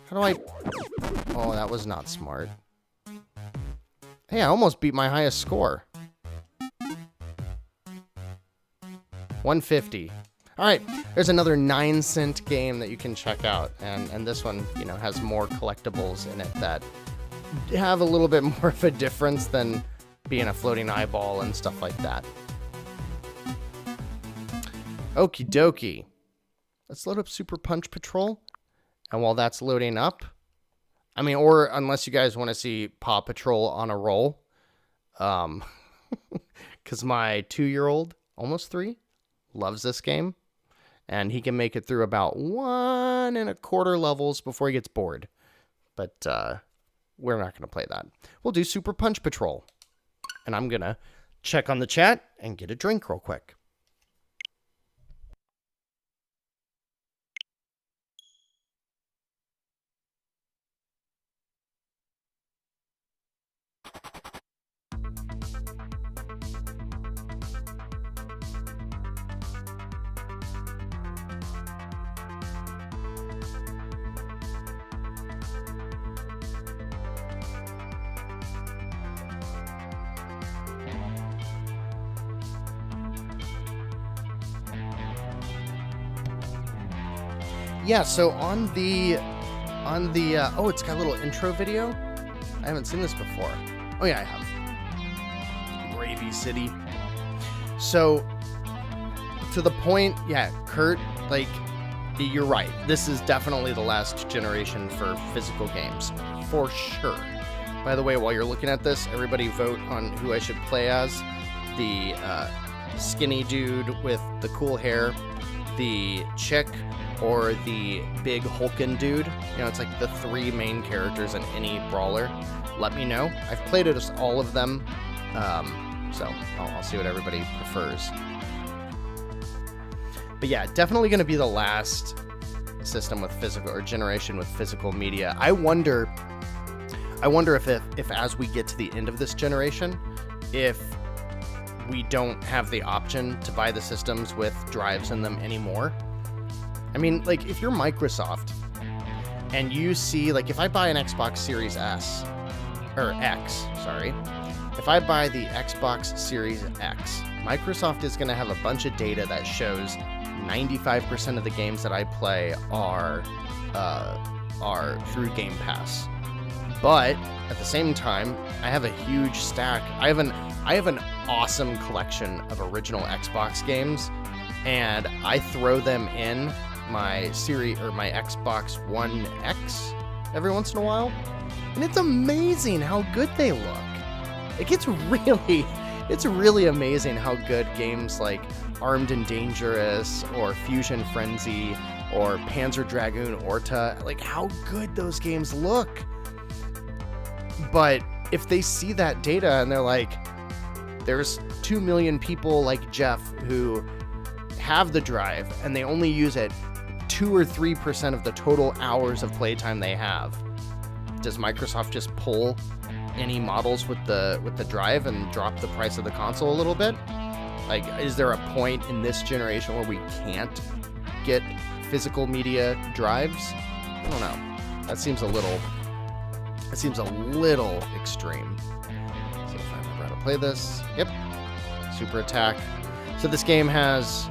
How do I... Oh, that was not smart. Hey, I almost beat my highest score. 150. All right, there's another 9-cent game that you can check out. And this one, you know, has more collectibles in it that have a little bit more of a difference than being a floating eyeball and stuff like that. Okie dokie. Let's load up Super Punch Patrol. And while that's loading up, I mean, or unless you guys want to see Paw Patrol on a roll, because my 2-year-old, almost 3, loves this game, and he can make it through about 1 1/4 levels before he gets bored. But we're not going to play that. We'll do Super Punch Patrol, and I'm going to check on the chat and get a drink real quick. Yeah, so on the oh, it's got a little intro video. I haven't seen this before. Oh yeah, I have. Gravy City. So to the point, yeah, Kurt, like, you're right. This is definitely the last generation for physical games, for sure. By the way, while you're looking at this, everybody vote on who I should play as. The skinny dude with the cool hair, the chick, or the big hulking dude. You know, it's like the 3 main characters in any brawler. Let me know. I've played it as all of them, so I'll see what everybody prefers. But yeah, definitely going to be the last system with physical, or generation with physical media. I wonder if as we get to the end of this generation, if we don't have the option to buy the systems with drives in them anymore. I mean, like, if you're Microsoft and you see, like, if I buy an Xbox Series S, or X, sorry, if I buy the Xbox Series X, Microsoft is going to have a bunch of data that shows 95% of the games that I play are through Game Pass. But at the same time, I have a huge stack. I have an awesome collection of original Xbox games, and I throw them in my Series or my Xbox One X every once in a while, and it's amazing how good they look. Like, it's really amazing how good games like Armed and Dangerous or Fusion Frenzy or Panzer Dragoon Orta, like how good those games look. But if they see that data and they're like, there's 2 million people like Jeff who have the drive and they only use it 2 or 3% of the total hours of playtime they have, does Microsoft just pull any models with the drive and drop the price of the console a little bit? Like, is there a point in this generation where we can't get physical media drives? I don't know. That seems a little extreme. Let's see if I remember how to play this. Yep. Super attack. So this game has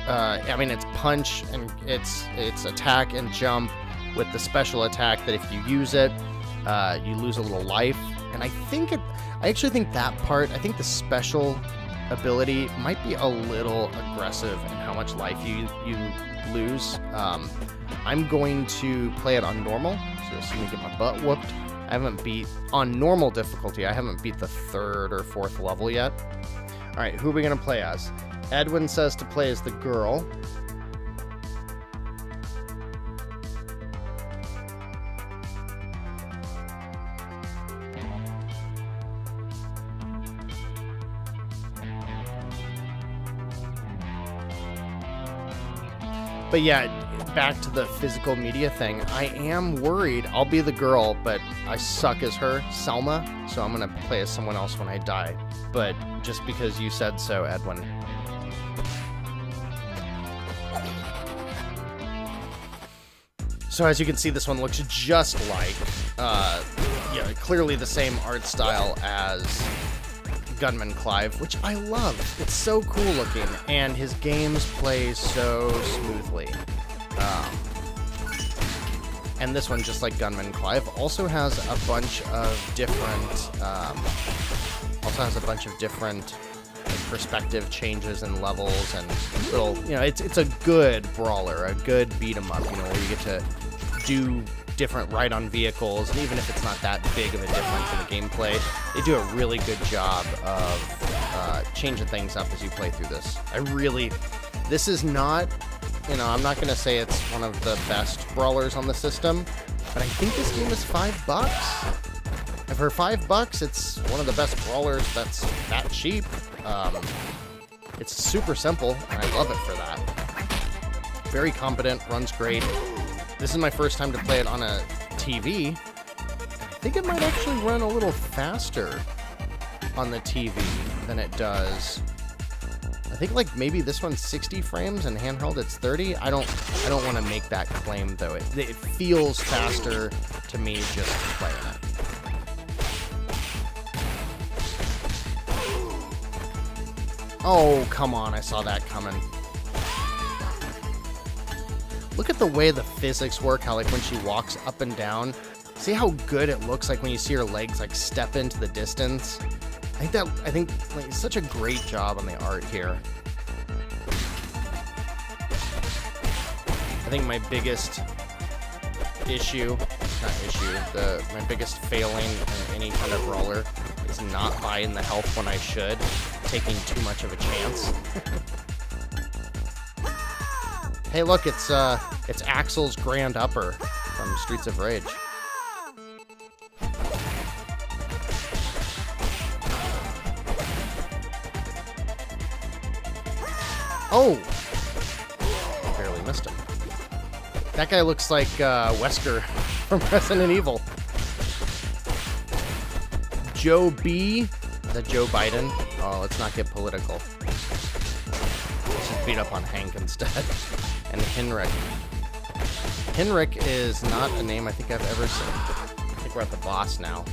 I mean, it's punch and it's attack and jump with the special attack that if you use it, you lose a little life. And I actually think that part, I think the special ability might be a little aggressive in how much life you lose. I'm going to play it on normal, so you'll see me get my butt whooped. On normal difficulty, I haven't beat the 3rd or 4th level yet. All right, who are we going to play as? Edwin says to play as the girl. But yeah, back to the physical media thing, I am worried. I'll be the girl, but I suck as her, Selma, so I'm gonna play as someone else when I die. But just because you said so, Edwin. So as you can see, this one looks just like, clearly the same art style as Gunman Clive, which I love. It's so cool looking, and his games play so smoothly. And this one, just like Gunman Clive, also has a bunch of different, perspective changes and levels and little, it's a good brawler, a good beat 'em up, where you get to do different ride-on vehicles, and even if it's not that big of a difference in the gameplay, they do a really good job of changing things up as you play through this. This is not, I'm not going to say it's one of the best brawlers on the system, but I think this game is $5. And for $5, it's one of the best brawlers that's that cheap. It's super simple, and I love it for that. Very competent, runs great. This is my first time to play it on a TV. I think it might actually run a little faster on the TV than it does. I think maybe this one's 60 frames and handheld it's 30. I don't want to make that claim though. It feels faster to me just playing it. Oh, come on, I saw that coming. Look at the way the physics work, how when she walks up and down. See how good it looks when you see her legs step into the distance? I think it's such a great job on the art here. I think my biggest my biggest failing in any kind of brawler is not buying the health when I should, taking too much of a chance. Hey, look, it's Axel's Grand Upper from Streets of Rage. Oh! Barely missed him. That guy looks like Wesker from Resident Evil. Joe B. Is that Joe Biden? Oh, let's not get political. Let's just beat up on Hank instead. And Henrik. Henrik is not a name I think I've ever seen. I think we're at the boss now.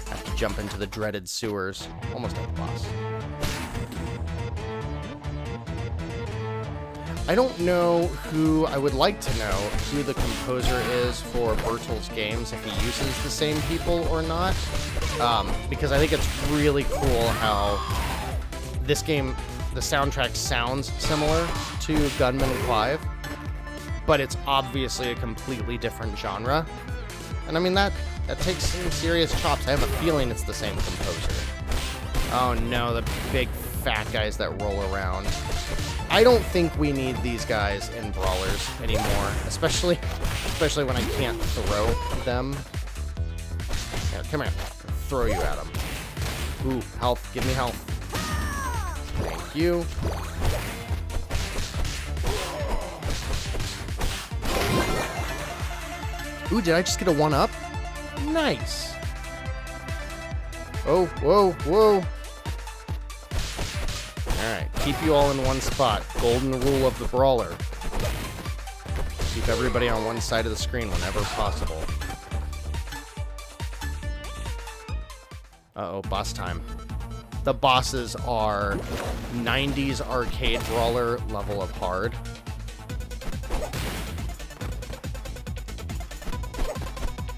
Have to jump into the dreaded sewers. Almost at the boss. I don't know who, I would like to know who the composer is for Bertil's games, if he uses the same people or not, because I think it's really cool how this game, the soundtrack sounds similar to Gunman Clive, but it's obviously a completely different genre, and I mean that takes some serious chops. I have a feeling it's the same composer. Oh no, the big fat guys that roll around. I don't think we need these guys in brawlers anymore, especially when I can't throw them. Here, come here. I'll throw you at them. Ooh, health. Give me health. Thank you. Ooh, did I just get a 1-up? Nice. Oh, whoa, whoa. Alright, keep you all in one spot. Golden rule of the brawler. Keep everybody on one side of the screen whenever possible. Uh-oh, boss time. The bosses are 90s arcade brawler level of hard.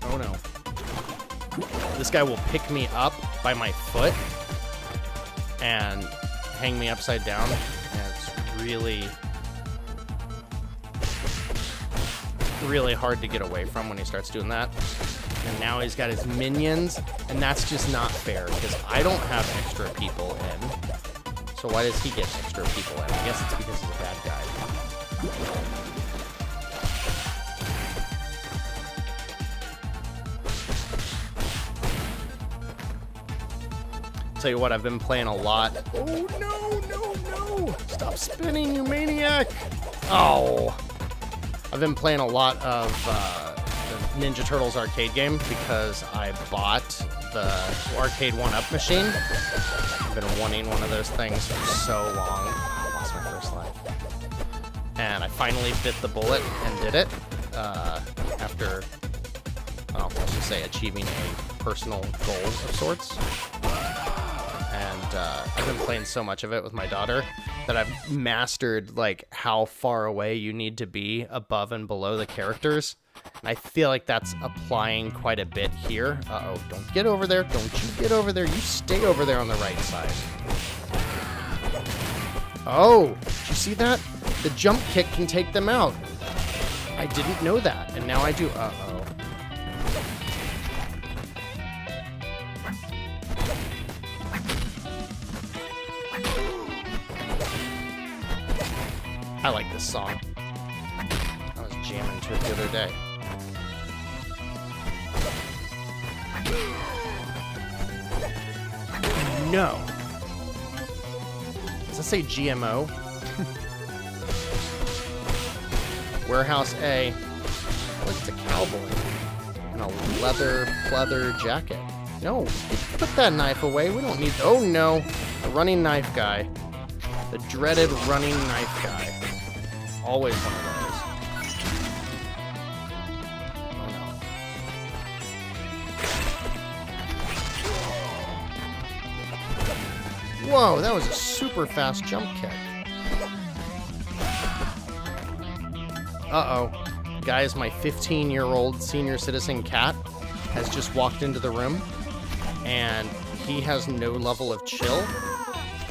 Oh no. This guy will pick me up by my foot and hang me upside down, and it's really hard to get away from when he starts doing that. And now he's got his minions, and that's just not fair because I don't have extra people in. So why does he get extra people in? I guess it's because he's a bad guy. Tell you what, I've been playing a lot. Oh, no, no, no! Stop spinning, you maniac! Oh! I've been playing a lot of the Ninja Turtles arcade game because I bought the arcade 1-up machine. I've been wanting one of those things for so long. I lost my first life. And I finally bit the bullet and did it after, well, let's just say achieving a personal goal of sorts. And I've been playing so much of it with my daughter that I've mastered, like, how far away you need to be above and below the characters. And I feel like that's applying quite a bit here. Uh-oh, don't get over there. Don't you get over there. You stay over there on the right side. Oh, did you see that? The jump kick can take them out. I didn't know that, and now I do. Uh-oh. I like this song. I was jamming to it the other day. No. Does it say GMO? Warehouse A. Oh, it's a cowboy. And a leather jacket. No, put that knife away. We don't need... Oh, no. The running knife guy. The dreaded running knife guy. Always one of those. Oh, no. Whoa, that was a super fast jump kick. Uh-oh. Guys, my 15-year-old senior citizen cat has just walked into the room, and he has no level of chill,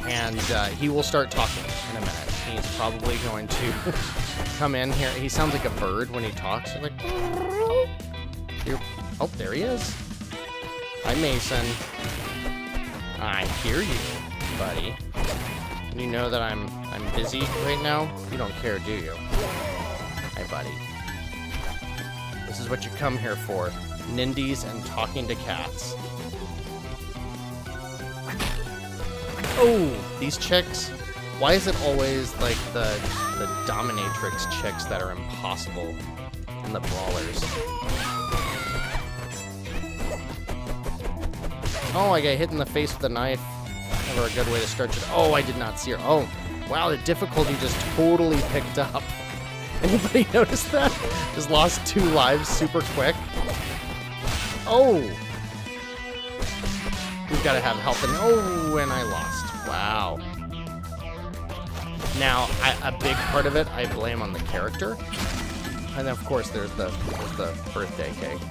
and he will start talking in a minute. He's probably going to come in here. He sounds like a bird when he talks. He's like, oh, there he is. Hi, Mason. I hear you, buddy. You know that I'm busy right now? You don't care, do you? Hi, buddy. This is what you come here for. Nindies and talking to cats. Oh, these chicks. Why is it always like the dominatrix chicks that are impossible in the brawlers? Oh, I got hit in the face with a knife. Never a good way to start it. Oh, I did not see her. Oh, wow, the difficulty just totally picked up. Anybody notice that? Just lost 2 lives super quick. Oh! We've got to have help. And oh, and I lost. Wow. Now, a big part of it I blame on the character. And then, of course, there's the birthday cake.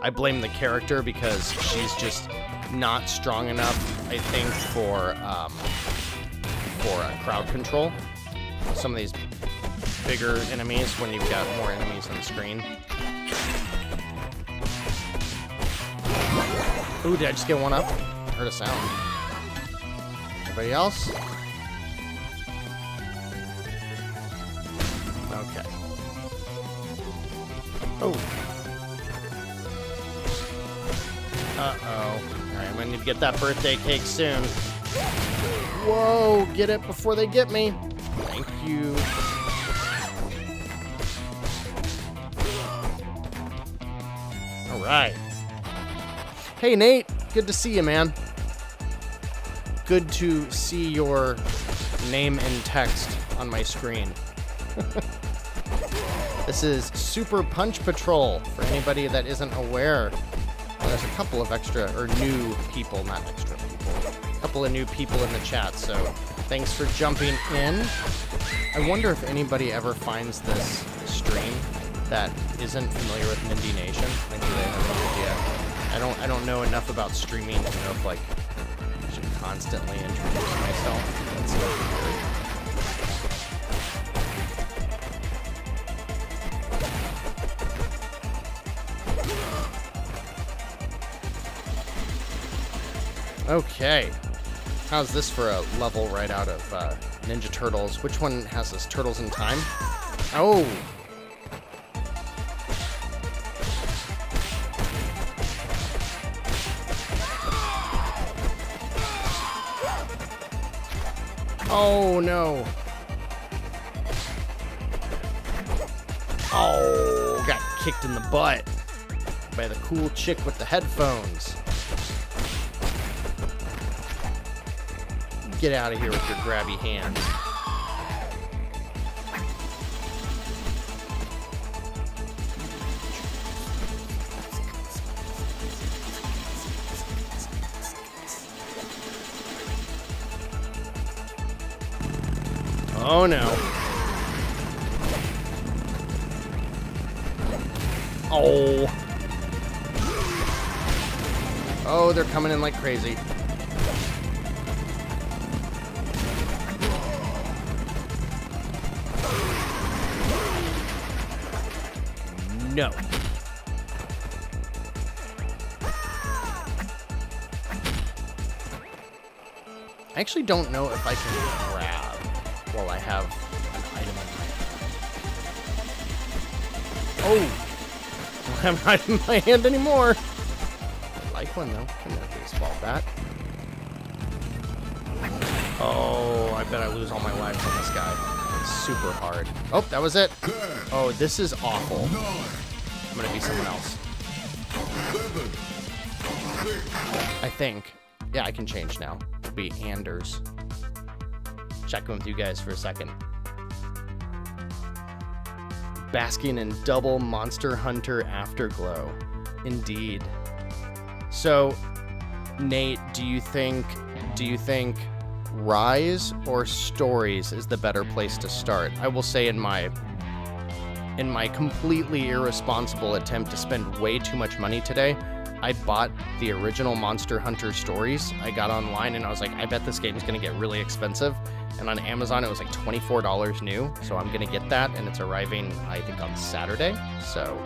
I blame the character because she's just not strong enough, I think, for crowd control. Some of these bigger enemies when you've got more enemies on the screen. Ooh, did I just get one up? I heard a sound. Everybody else? Okay. Oh. Uh-oh. Alright, I'm gonna need to get that birthday cake soon. Whoa, get it before they get me. Thank you. Alright. Hey, Nate. Good to see you, man. Good to see your name in text on my screen. This is Super Punch Patrol, for anybody that isn't aware. Well, there's a couple of extra, or new people, not extra people. A couple of new people in the chat, so thanks for jumping in. I wonder if anybody ever finds this stream that isn't familiar with Nindy Nation. Like, do they have no idea? I don't know enough about streaming to know if, like, I should constantly introduce myself. That's so weird. Okay. How's this for a level right out of Ninja Turtles? Which one has this? Turtles in Time? Oh! Oh, no. kicked in the butt by the cool chick with the headphones. Get out of here with your grabby hands. Oh no. Oh. Oh, they're coming in like crazy. No. I actually don't know if I can grab while I have an item in my hand. Oh! I don't have an item in my hand anymore. I like one though. Come here, baseball bat. Oh, I bet I lose all my lives on this guy. It's super hard. Oh, that was it. Oh, this is awful. I'm gonna be someone else. I think. Yeah, I can change now. It'll be Anders. Check in with you guys for a second. Basking in double Monster Hunter Afterglow. Indeed. So, Nate, do you think Rise or Stories is the better place to start? I will say in my completely irresponsible attempt to spend way too much money today, I bought the original Monster Hunter Stories. I got online and I was like, I bet this game is going to get really expensive. And on Amazon, it was like $24 new. So I'm going to get that, and it's arriving, I think, on Saturday. So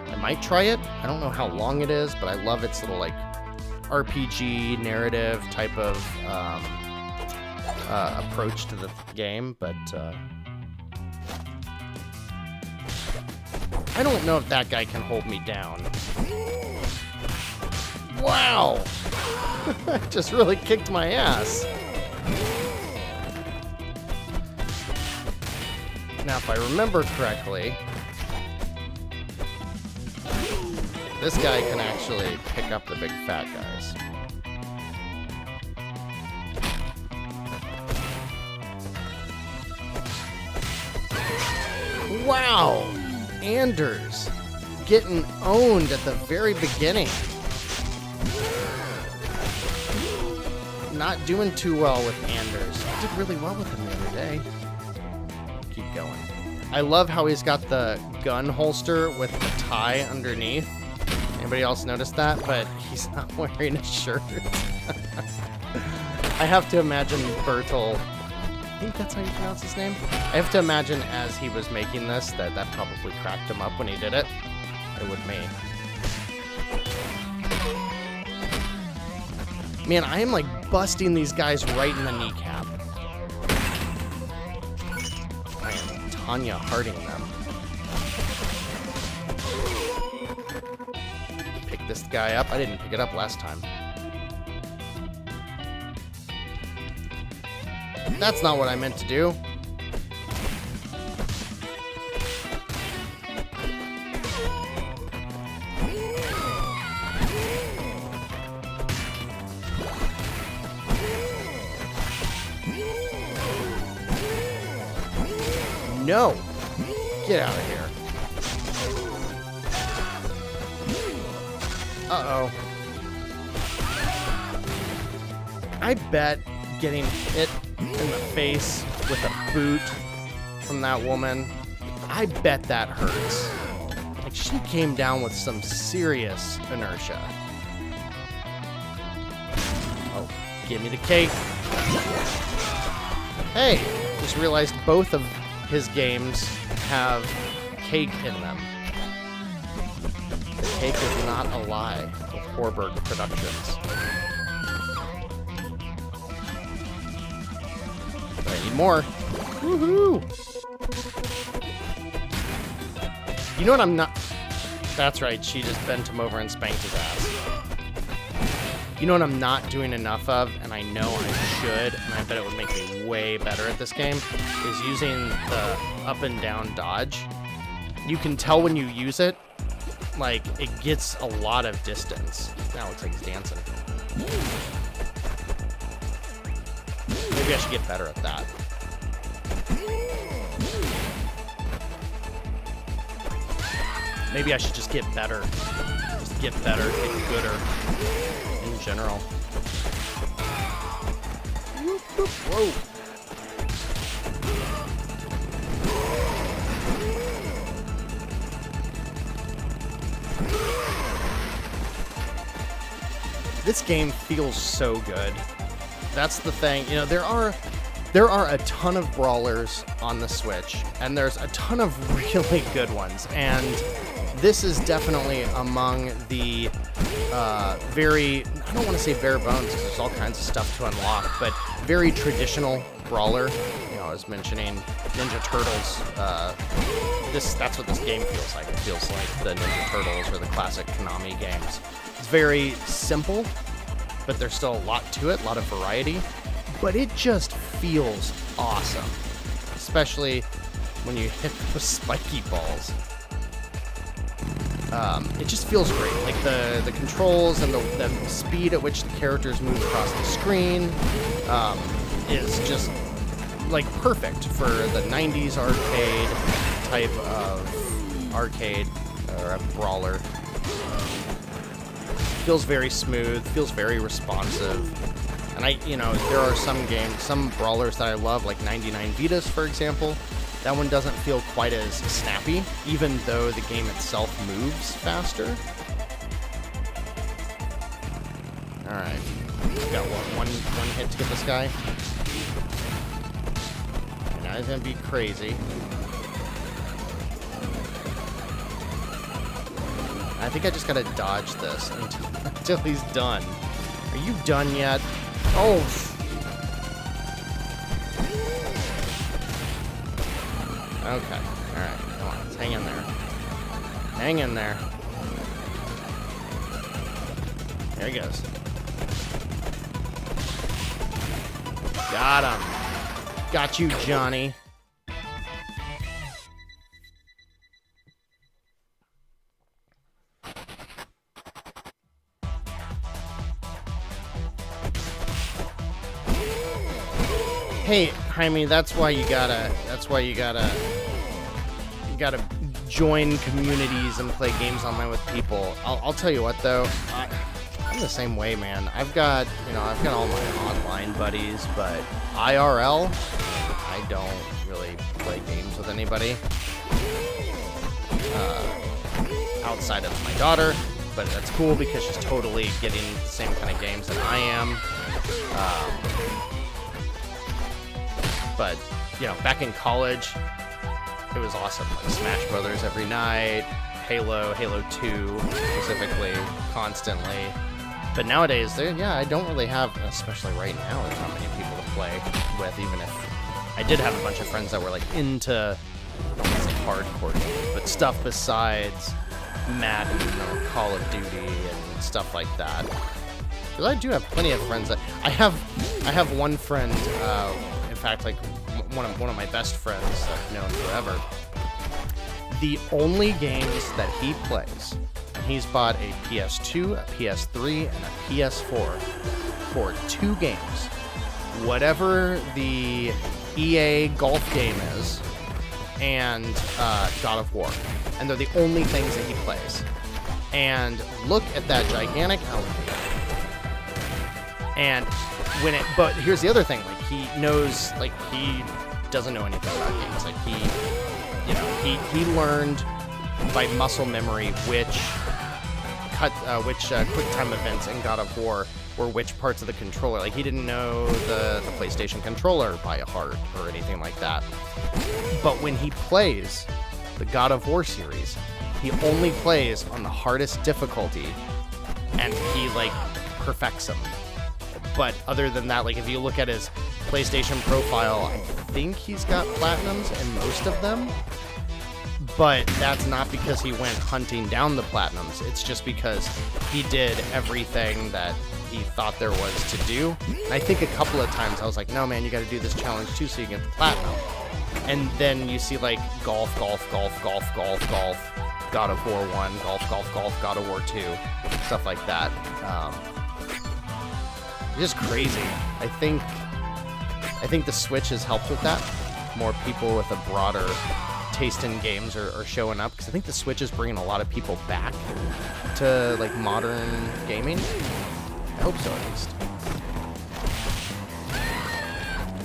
I might try it. I don't know how long it is, but I love its little like RPG narrative type of approach to the game. But I don't know if that guy can hold me down. Wow! Just really kicked my ass. Now, if I remember correctly, this guy can actually pick up the big fat guys. Wow! Anders getting owned at the very beginning. Not doing too well with Anders. I did really well with him the other day. Keep going. I love how he's got the gun holster with the tie underneath. Anybody else notice that? But he's not wearing a shirt. I have to imagine Bertil, I think that's how you pronounce his name. I have to imagine as he was making this that probably cracked him up when he did it. It would me. Man, I am like busting these guys right in the kneecap. I am Tanya Harding them. Pick this guy up. I didn't pick it up last time. That's not what I meant to do. No! Get out of here. Uh-oh. I bet getting hit in the face with a boot from that woman, I bet that hurts. Like, she came down with some serious inertia. Oh, give me the cake. Hey, just realized both of his games have cake in them. The cake is not a lie with Horberg Productions. But I need more. Woohoo! You know what I'm not... That's right, she just bent him over and spanked his ass. You know what I'm not doing enough of, and I know I should, and I bet it would make me way better at this game, is using the up and down dodge. You can tell when you use it like, it gets a lot of distance. Now it looks like he's dancing. Maybe I should get better at that. Maybe I should just get better. Just get better, get gooder in general. Whoa. This game feels so good. That's the thing. You know, there are a ton of brawlers on the Switch, and there's a ton of really good ones. And this is definitely among the very, I don't want to say bare bones because there's all kinds of stuff to unlock, but very traditional brawler. You know, I was mentioning Ninja Turtles. That's what this game feels like. It feels like the Ninja Turtles or the classic Konami games. It's very simple, but there's still a lot to it, a lot of variety. But it just feels awesome, especially when you hit those spiky balls. It just feels great. Like the controls and the speed at which the characters move across the screen is just like perfect for the 90s arcade type of arcade or a brawler. Feels very smooth, feels very responsive. And there are some games, some brawlers that I love, like 99 Vitas, for example. That one doesn't feel quite as snappy, even though the game itself moves faster. Alright, got one hit to get this guy. Now he's gonna be crazy. I think I just gotta dodge this until he's done. Are you done yet? Oh! Okay, alright, come on, let's hang in there. Hang in there. There he goes. Got him. Got you, Johnny. Hey, Jaime, that's why you gotta join communities and play games online with people. I'll tell you what though, I'm the same way, man. I've got all my online buddies, but IRL, I don't really play games with anybody outside of my daughter. But that's cool because she's totally getting the same kind of games that I am. But, back in college, it was awesome. Like Smash Brothers every night, Halo 2 specifically, constantly. But nowadays, I don't really have, especially right now, there's not many people to play with, even if I did have a bunch of friends that were, like, into hardcore games, but stuff besides Madden or Call of Duty and stuff like that. Because I do have plenty of friends that... I have one friend... in fact, like one of my best friends that I've known forever. The only games that he plays, and he's bought a PS2, a PS3, and a PS4 for 2 games. Whatever the EA golf game is, and God of War. And they're the only things that he plays. And look at that gigantic alligator. And but here's the other thing, like he doesn't know anything about games. Like he learned by muscle memory which quick time events in God of War were which parts of the controller. Like he didn't know the PlayStation controller by heart or anything like that. But when he plays the God of War series, he only plays on the hardest difficulty and he perfects them. But other than that, if you look at his PlayStation profile, I think he's got platinums in most of them. But that's not because he went hunting down the platinums. It's just because he did everything that he thought there was to do. And I think a couple of times I was like, no, man, you got to do this challenge too so you can get the platinum. And then you see golf, God of War 1, Golf, God of War 2, stuff like that. Just crazy. I think the Switch has helped with that. More people with a broader taste in games are showing up, because I think the Switch is bringing a lot of people back to like modern gaming. I hope so, at least.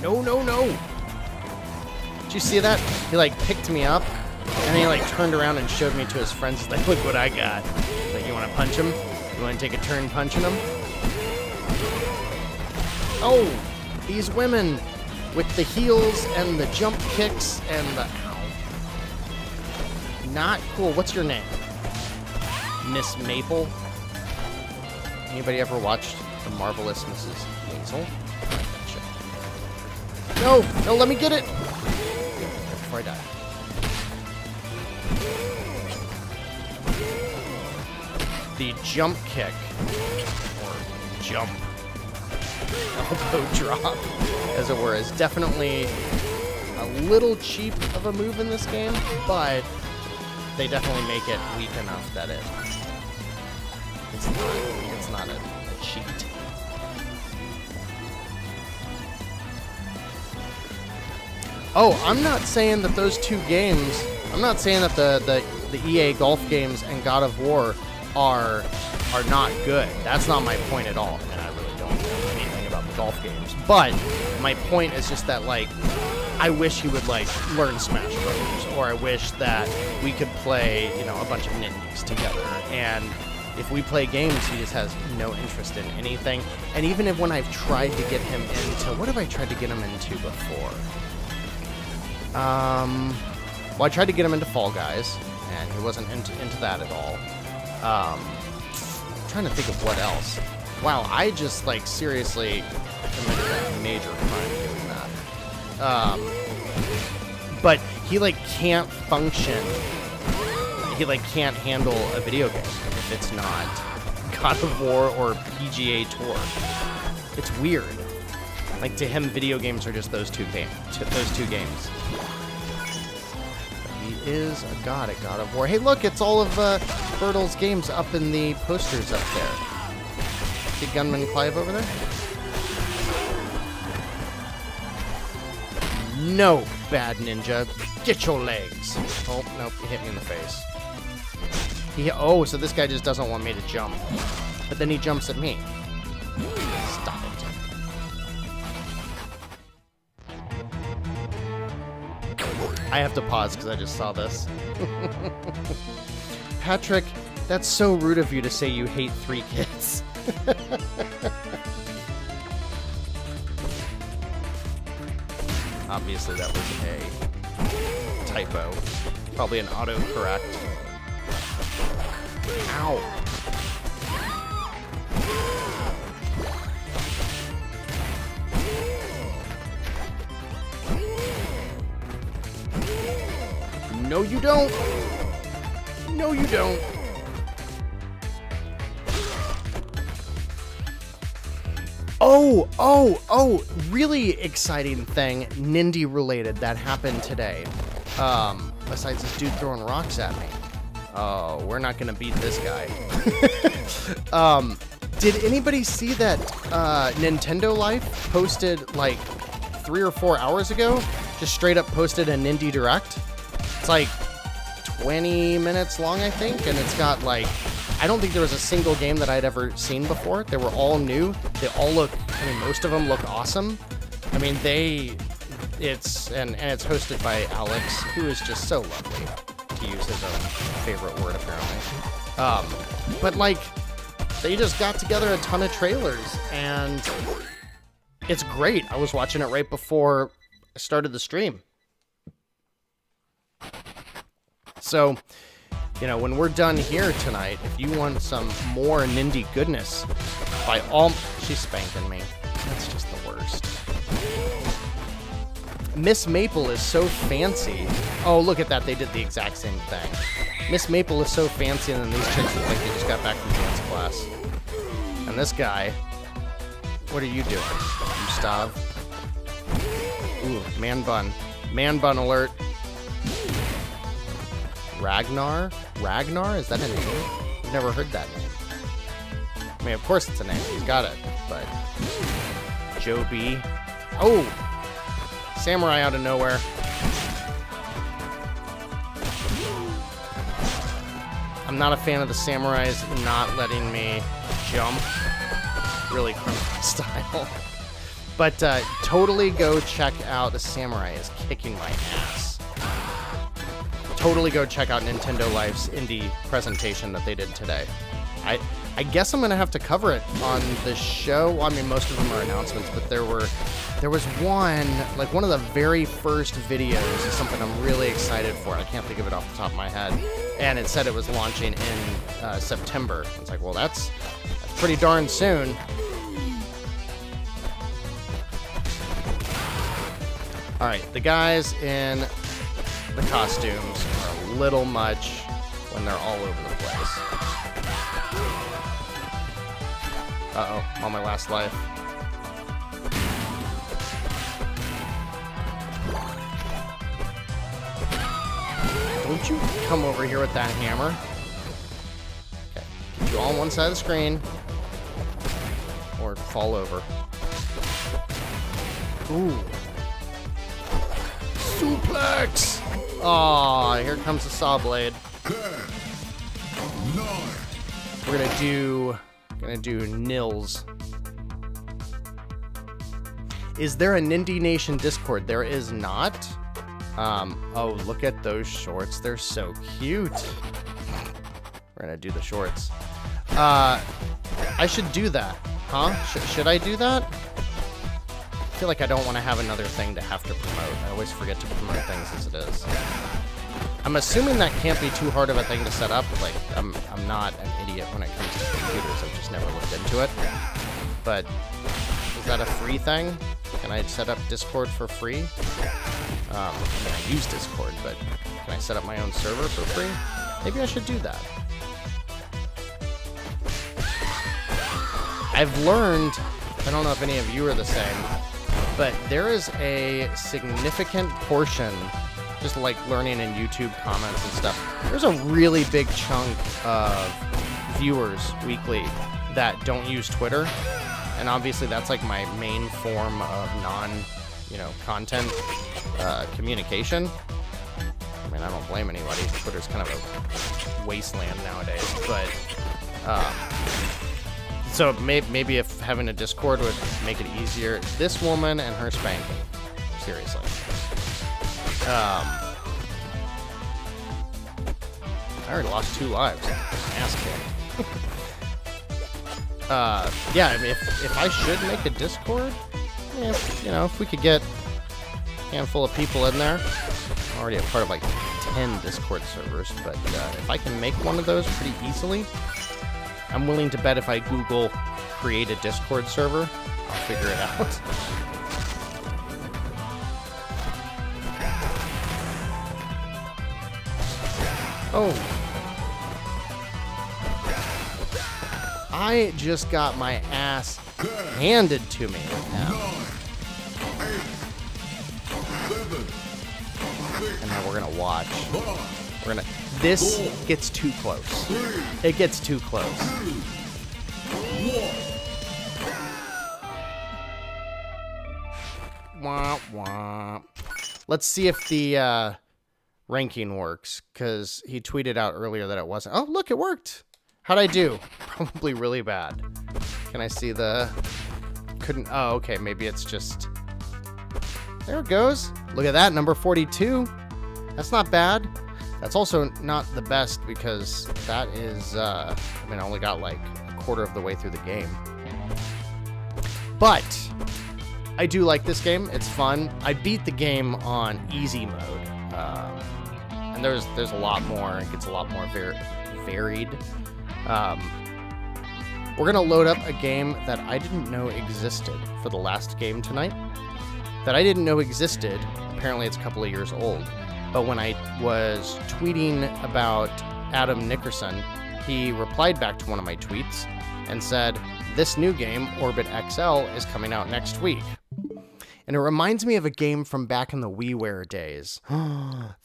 No. Did you see that? He like picked me up, and then he like turned around and showed me to his friends. He's like, look what I got. Like, you want to punch him? You want to take a turn punching him? Oh, these women with the heels and the jump kicks and the... Ow. Not cool. What's your name? Miss Maple? Anybody ever watched The Marvelous Mrs. Maisel? No, let me get it! Before I die. The jump kick, or jump elbow drop, as it were, is definitely a little cheap of a move in this game, but they definitely make it weak enough that it's not a cheat. Oh, I'm not saying that those two games, I'm not saying that the EA golf games and God of War are not good. That's not my point at all. I mean, I really don't know anything about the golf games. But my point is just that, like, I wish he would, like, learn Smash Bros. Or I wish that we could play, you know, a bunch of nindies together. And if we play games, he just has no interest in anything. And even if when I've tried to get him into, what have I tried to get him into before? Well, I tried to get him into Fall Guys, and he wasn't into that at all. I'm trying to think of what else. Wow, I just, like, seriously committed a major crime doing that. But he, like, can't function. He, like, can't handle a video game if it's not God of War or PGA Tour. It's weird. Like, to him, video games are just those two games. He is a god at God of War. Hey, look, it's all of Bertil's games up in the posters up there. See Gunman Clive over there? No, bad ninja. Get your legs. Oh, nope, he hit me in the face. Oh, so this guy just doesn't want me to jump. But then he jumps at me. Stop it. I have to pause because I just saw this. Patrick, that's so rude of you to say you hate 3 kids. Obviously that was a typo. Probably an autocorrect. Ow. No, you don't. No, you don't. Oh, really exciting thing, Nindy related, that happened today. Besides this dude throwing rocks at me. Oh, we're not gonna beat this guy. Did anybody see that Nintendo Life posted like 3 or 4 hours ago? Just straight up posted a Nindy Direct. It's like 20 minutes long, I think, and it's got like, I don't think there was a single game that I'd ever seen before. They were all new. They all look, I mean, most of them look awesome. I mean, it's hosted by Alex, who is just so lovely, to use his own favorite word, apparently. But like, they just got together a ton of trailers, and it's great. I was watching it right before I started the stream. So, you know, when we're done here tonight, if you want some more Nindy goodness, by all... She's spanking me. That's just the worst. Miss Maple is so fancy. Oh, look at that. They did the exact same thing. Miss Maple is so fancy, and then these chicks look like they just got back from dance class. And this guy... What are you doing? Gustav? Ooh, man bun. Man bun alert. Ragnar? Ragnar? Is that a name? I've never heard that name. I mean, of course it's a name. He's got it. But Joe B. Oh! Samurai out of nowhere. I'm not a fan of the samurais not letting me jump. Really criminal style. But totally go check out. The samurai is kicking my ass. Totally go check out Nintendo Life's indie presentation that they did today. I guess I'm gonna have to cover it on the show. Well, I mean, most of them are announcements, but there was one, like one of the very first videos is something I'm really excited for. I can't think of it off the top of my head. And it said it was launching in September. It's like, well, that's pretty darn soon. All right, the guys in the costumes are a little much when they're all over the place. Uh-oh, on my last life. Don't you come over here with that hammer. Okay, get you all on one side of the screen. Or fall over. Ooh. Suplex! Aw, here comes the saw blade. We're gonna do Nils. Is there a Nindy Nation Discord? There is not. Oh, look at those shorts. They're so cute. We're gonna do the shorts. I should do that, huh? Should I do that? I feel like I don't want to have another thing to have to promote. I always forget to promote things as it is. I'm assuming that can't be too hard of a thing to set up. Like, I'm not an idiot when it comes to computers. I've just never looked into it. But is that a free thing? Can I set up Discord for free? I mean, I use Discord, but can I set up my own server for free? Maybe I should do that. I've learned, I don't know if any of you are the same, but there is a significant portion, just like learning in YouTube comments and stuff, there's a really big chunk of viewers weekly that don't use Twitter. And obviously that's like my main form of content communication. I mean, I don't blame anybody. Twitter's kind of a wasteland nowadays, but so maybe if having a Discord would make it easier. This woman and her spanking. Seriously. I already lost 2 lives. Ass kicked. Yeah, I mean, if I should make a Discord, if we could get a handful of people in there. I'm already a part of like 10 Discord servers, but if I can make one of those pretty easily, I'm willing to bet if I Google create a Discord server, I'll figure it out. Oh. I just got my ass handed to me now. And now we're gonna watch. This gets too close. It gets too close. Wah, wah. Let's see if the ranking works, because he tweeted out earlier that it wasn't. Oh, look, it worked. How'd I do? Probably really bad. Can I see the... Couldn't... Oh, okay. Maybe it's just... There it goes. Look at that. Number 42. That's not bad. That's also not the best, because that is... I mean, I only got like a quarter of the way through the game. But I do like this game. It's fun. I beat the game on easy mode. And there's a lot more. It gets a lot more varied. We're gonna load up a game that I didn't know existed for the last game tonight. That I didn't know existed. Apparently it's a couple of years old. But when I was tweeting about Adam Nickerson, he replied back to one of my tweets and said, "This new game, Orbit XL, is coming out next week." And it reminds me of a game from back in the WiiWare days. 31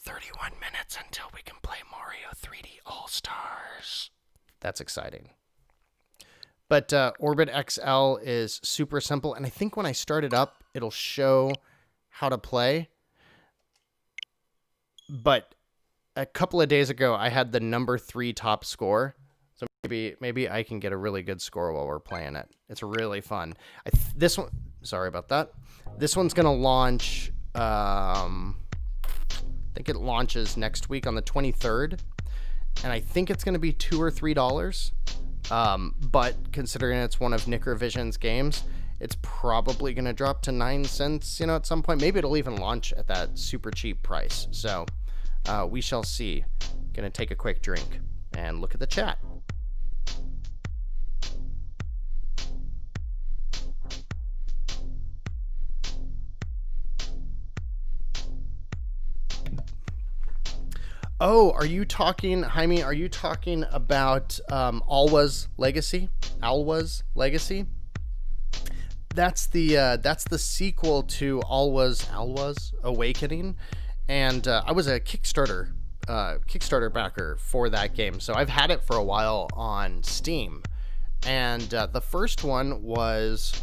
minutes until we can play Mario 3D All-Stars. That's exciting. But Orbit XL is super simple. And I think when I start it up, it'll show how to play. But a couple of days ago, I had the number 3 top score. So maybe I can get a really good score while we're playing it. It's really fun. This one, sorry about that. This one's going to launch, I think it launches next week on the 23rd. And I think it's going to be $2 or $3. But considering it's one of Nickervision's games, it's probably going to drop to 9 cents, at some point. Maybe it'll even launch at that super cheap price. So we shall see. Going to take a quick drink and look at the chat. Oh, are you talking, Jaime, are you talking about Alwa's Legacy? Alwa's Legacy? That's the sequel to Alwa's Awakening. And I was a Kickstarter backer for that game. So I've had it for a while on Steam. And the first one was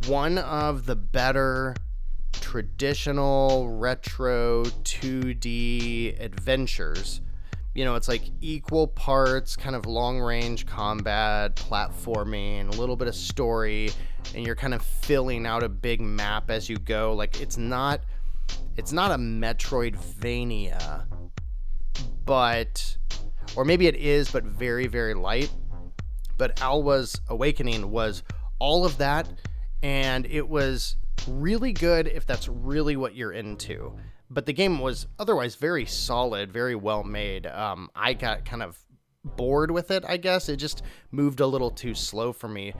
one of the better traditional retro 2D adventures. It's like equal parts kind of long range combat, platforming, a little bit of story, and you're kind of filling out a big map as you go. Like it's not a Metroidvania, or maybe it is, but very, very light. But Alwa's Awakening was all of that, and it was really good if that's really what you're into. But the game was otherwise very solid, very well made. I got kind of bored with it, I guess. It just moved a little too slow for me.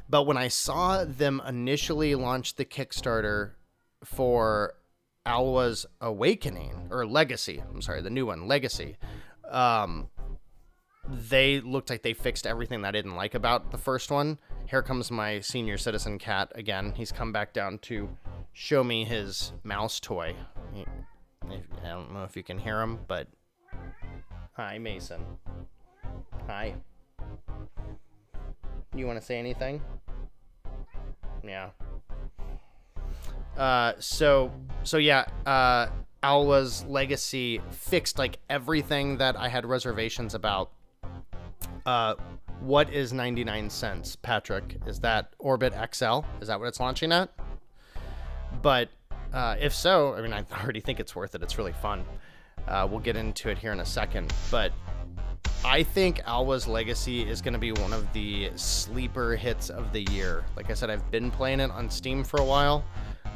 But when I saw them initially launch the Kickstarter for Alwa's Awakening, or Legacy, I'm sorry, the new one, Legacy, they looked like they fixed everything that I didn't like about the first one. Here comes my senior citizen cat again. He's come back down to show me his mouse toy. I don't know if you can hear him, but hi, Mason. Hi. You want to say anything? Yeah. So yeah, Alwa's Legacy fixed like everything that I had reservations about. What is 99 cents, Patrick? Is that Orbit XL? Is that what it's launching at? But if so, I mean, I already think it's worth it. It's really fun. We'll get into it here in a second. But I think Alwa's Legacy is going to be one of the sleeper hits of the year. Like I said, I've been playing it on Steam for a while.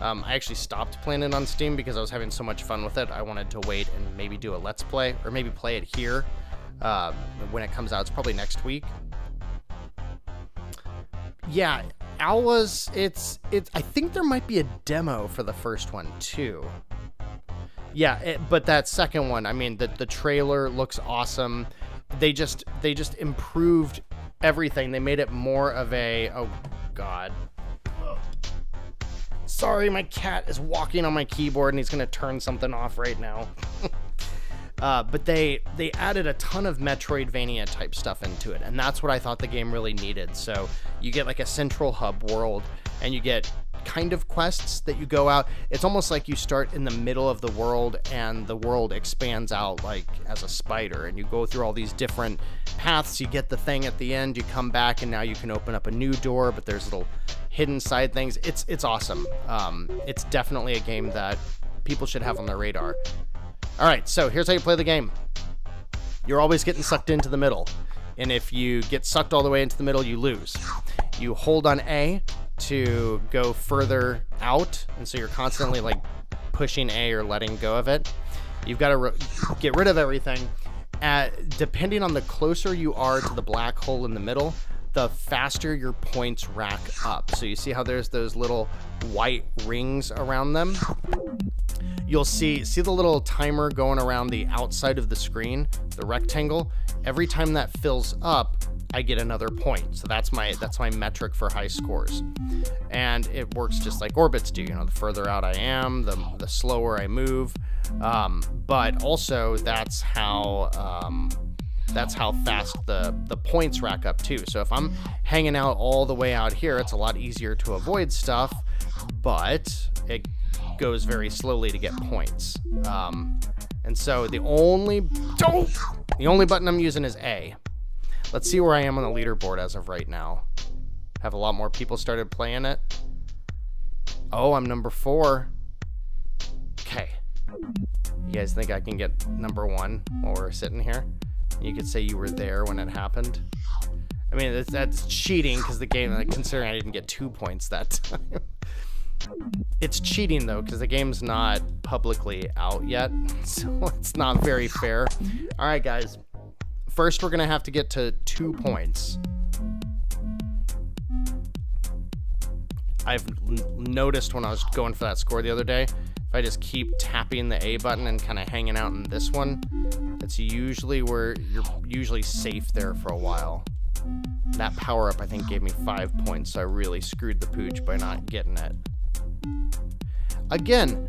I actually stopped playing it on Steam because I was having so much fun with it. I wanted to wait and maybe do a Let's Play, or maybe play it here when it comes out. It's probably next week. Yeah, Alwa's, it's. I think there might be a demo for the first one too. Yeah, but that second one, I mean, the trailer looks awesome. They just improved everything. They made it more of a, oh God. Sorry, my cat is walking on my keyboard and he's gonna turn something off right now. But they added a ton of Metroidvania type stuff into it, and that's what I thought the game really needed. So you get like a central hub world, and you get kind of quests that you go out. It's almost like you start in the middle of the world, and the world expands out like as a spider, and you go through all these different paths. You get the thing at the end, you come back, and now you can open up a new door, but there's little hidden side things. It's awesome. It's definitely a game that people should have on their radar. All right, so here's how you play the game. You're always getting sucked into the middle, and if you get sucked all the way into the middle, you lose. You hold on A to go further out, and so you're constantly like pushing A or letting go of it. You've got to get rid of everything. Depending on the closer you are to the black hole in the middle, the faster your points rack up. So you see how there's those little white rings around them? You'll see the little timer going around the outside of the screen, the rectangle. Every time that fills up, I get another point. So that's my metric for high scores. And it works just like orbits do. You know, the further out I am, the slower I move. But also that's how fast the points rack up too. So if I'm hanging out all the way out here, it's a lot easier to avoid stuff, but it goes very slowly to get points. And so the only button I'm using is A. Let's see where I am on the leaderboard as of right now. Have a lot more people started playing it. Oh, I'm number 4. Okay. You guys think I can get number 1 while we're sitting here? You could say you were there when it happened. I mean, that's cheating because the game, like, considering I didn't get 2 points that time. It's cheating though because the game's not publicly out yet, so it's not very fair. All right, guys. First, we're gonna have to get to 2 points. I've noticed when I was going for that score the other day, if I just keep tapping the A button and kind of hanging out in this one, that's usually where you're usually safe there for a while. That power up, I think, gave me 5 points, so I really screwed the pooch by not getting it. Again,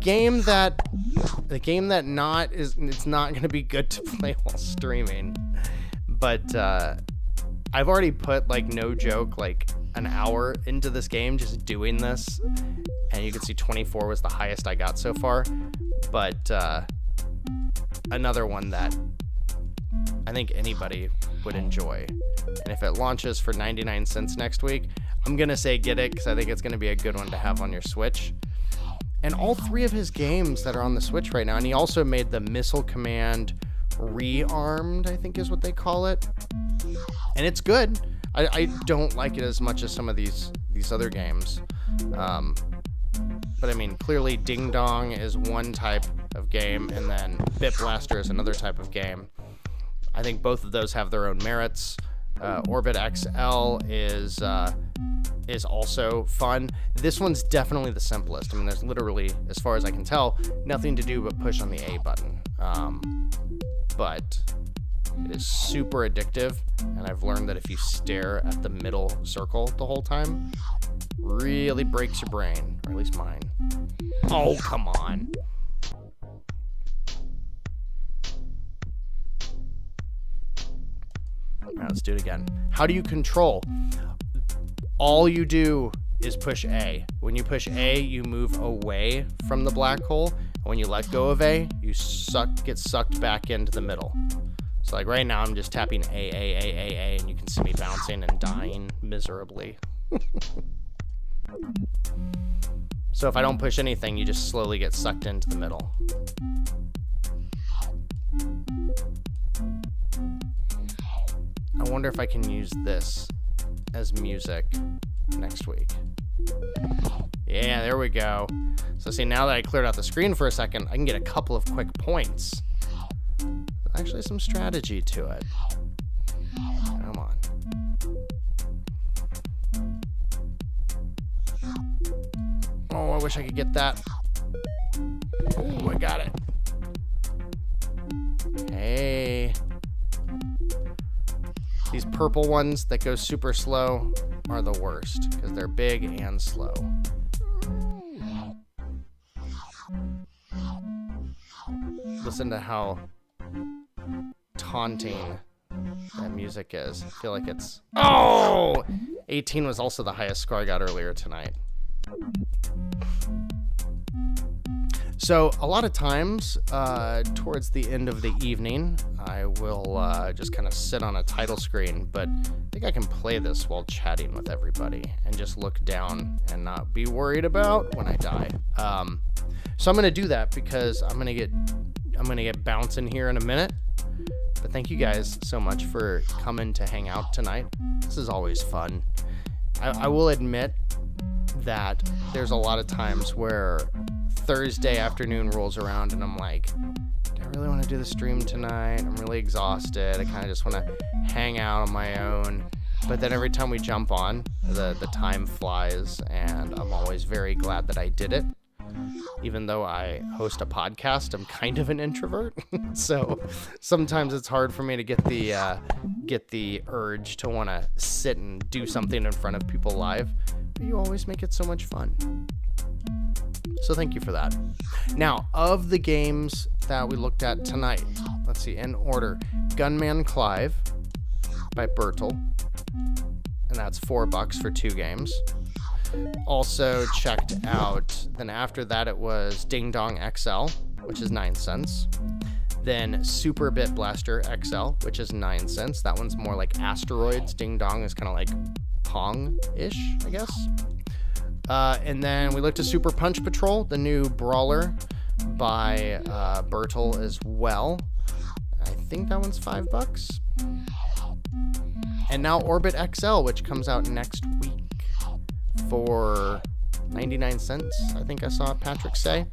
it's not going to be good to play while streaming, but I've already put, like, no joke, like an hour into this game just doing this, and you can see 24 was the highest I got so far. But another one that I think anybody would enjoy, and if it launches for 99 cents next week, I'm gonna say get it because I think it's gonna be a good one to have on your Switch. And all 3 of his games that are on the Switch right now, and he also made the Missile Command Rearmed, I think is what they call it, and it's good. I don't like it as much as some of these other games, but I mean, clearly Ding Dong is one type of game, and then Bit Blaster is another type of game. I think both of those have their own merits. Orbit XL is also fun. This one's definitely the simplest. I mean, there's literally, as far as I can tell, nothing to do but push on the A button. But it is super addictive, and I've learned that if you stare at the middle circle the whole time, really breaks your brain, or at least mine. Oh, come on. All right, let's do it again. How do you control? All you do is push A. When you push A, you move away from the black hole. When you let go of A, you get sucked back into the middle. So like right now, I'm just tapping A, and you can see me bouncing and dying miserably. So if I don't push anything, you just slowly get sucked into the middle. I wonder if I can use this as music next week. Yeah, there we go. So see, now that I cleared out the screen for a second, I can get a couple of quick points. Actually, some strategy to it. Come on. Oh, I wish I could get that. Oh, I got it. Hey. These purple ones that go super slow are the worst because they're big and slow. Listen to how taunting that music is. I feel like it's... Oh! 18 was also the highest score I got earlier tonight. So a lot of times towards the end of the evening, I will just kind of sit on a title screen, but I think I can play this while chatting with everybody and just look down and not be worried about when I die. So I'm going to do that because I'm going to get bouncing here in a minute. But thank you guys so much for coming to hang out tonight. This is always fun. I will admit that there's a lot of times where Thursday afternoon rolls around and I'm like, do I really want to do the stream tonight? I'm really exhausted. I kind of just want to hang out on my own. But then every time we jump on, the time flies, and I'm always very glad that I did it. Even though I host a podcast, I'm kind of an introvert. So sometimes it's hard for me to get the urge to want to sit and do something in front of people live. But you always make it so much fun. So thank you for that. Now, of the games that we looked at tonight, let's see, in order, Gunman Clive by Bertil, and that's $4 for 2 games. Also checked out, then after that it was Ding Dong XL, which is 9 cents. Then Super Bit Blaster XL, which is 9 cents. That one's more like asteroids. Ding Dong is kind of like Pong-ish, I guess. And then we looked at Super Punch Patrol, the new brawler by Bertil as well. I think that one's $5. And now Orbit XL, which comes out next week for 99 cents. I think I saw Patrick say.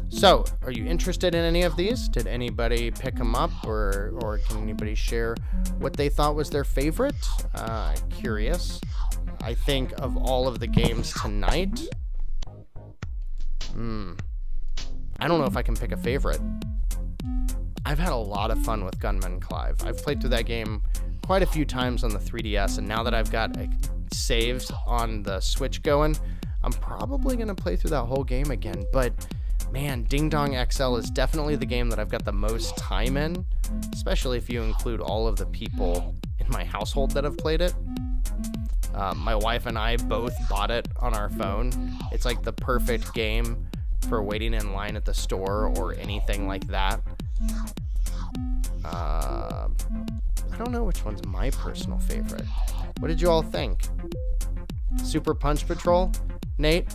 So, are you interested in any of these? Did anybody pick them up, or can anybody share what they thought was their favorite? Curious. I think of all of the games tonight, I don't know if I can pick a favorite. I've had a lot of fun with Gunman Clive. I've played through that game quite a few times on the 3DS, and now that I've got saves on the Switch going, I'm probably going to play through that whole game again. But man, Ding Dong XL is definitely the game that I've got the most time in, especially if you include all of the people in my household that have played it. My wife and I both bought it on our phone. It's like the perfect game for waiting in line at the store or anything like that. I don't know which one's my personal favorite. What did you all think? Super Punch Patrol? Nate?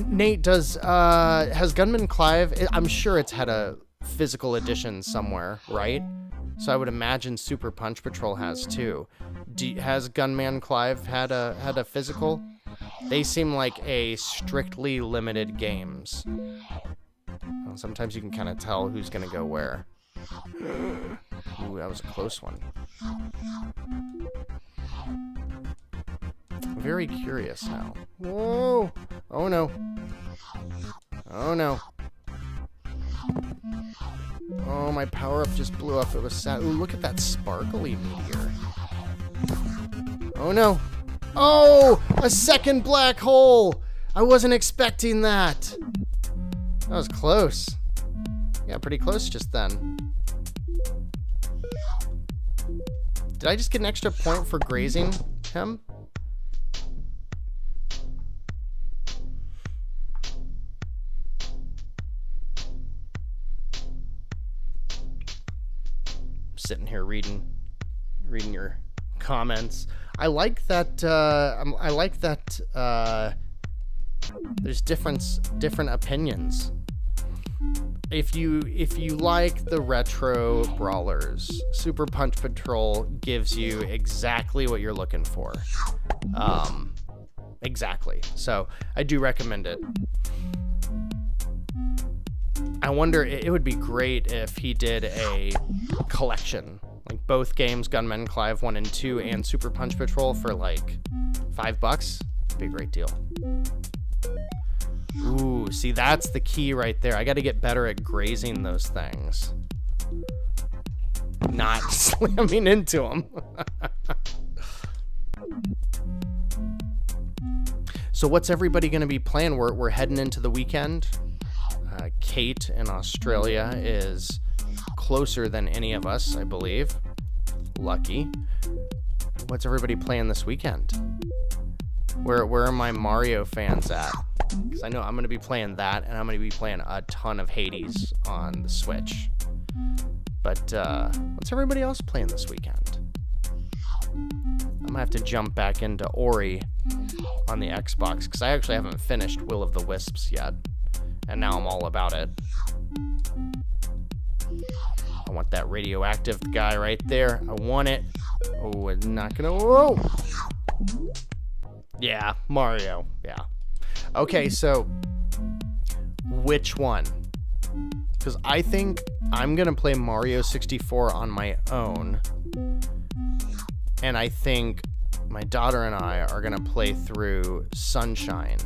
Nate has Gunman Clive, I'm sure it's had a physical edition somewhere, right? So I would imagine Super Punch Patrol has too. Has Gunman Clive had a physical? They seem like a strictly limited games. Well, sometimes you can kind of tell who's gonna go where. Ooh, that was a close one. I'm very curious now. Whoa! Oh no. Oh no. Oh, my power-up just blew up. It was sad. Ooh, look at that sparkly meteor. Oh no. Oh! A second black hole! I wasn't expecting that. That was close. Yeah, pretty close just then. Did I just get an extra point for grazing him? Sitting here reading your comments. I like that. There's different opinions. If you like the retro brawlers, Super Punch Patrol gives you exactly what you're looking for. Exactly. So I do recommend it. I wonder, it would be great if he did a collection, like both games, Gunman Clive 1 and 2 and Super Punch Patrol for like $5. It'd be a great deal. Ooh, see, that's the key right there. I got to get better at grazing those things. Not slamming into them. So what's everybody going to be playing? We're heading into the weekend. Kate in Australia is closer than any of us, I believe. Lucky. What's everybody playing this weekend? Where are my Mario fans at? Because I know I'm going to be playing that, and I'm going to be playing a ton of Hades on the Switch. But what's everybody else playing this weekend? I'm going to have to jump back into Ori on the Xbox, because I actually haven't finished Will of the Wisps yet. And now I'm all about it. I want that radioactive guy right there. I want it. Oh, it's not gonna... Whoa! Yeah, Mario. Yeah. Okay, so... which one? Because I think I'm gonna play Mario 64 on my own. And I think my daughter and I are gonna play through Sunshine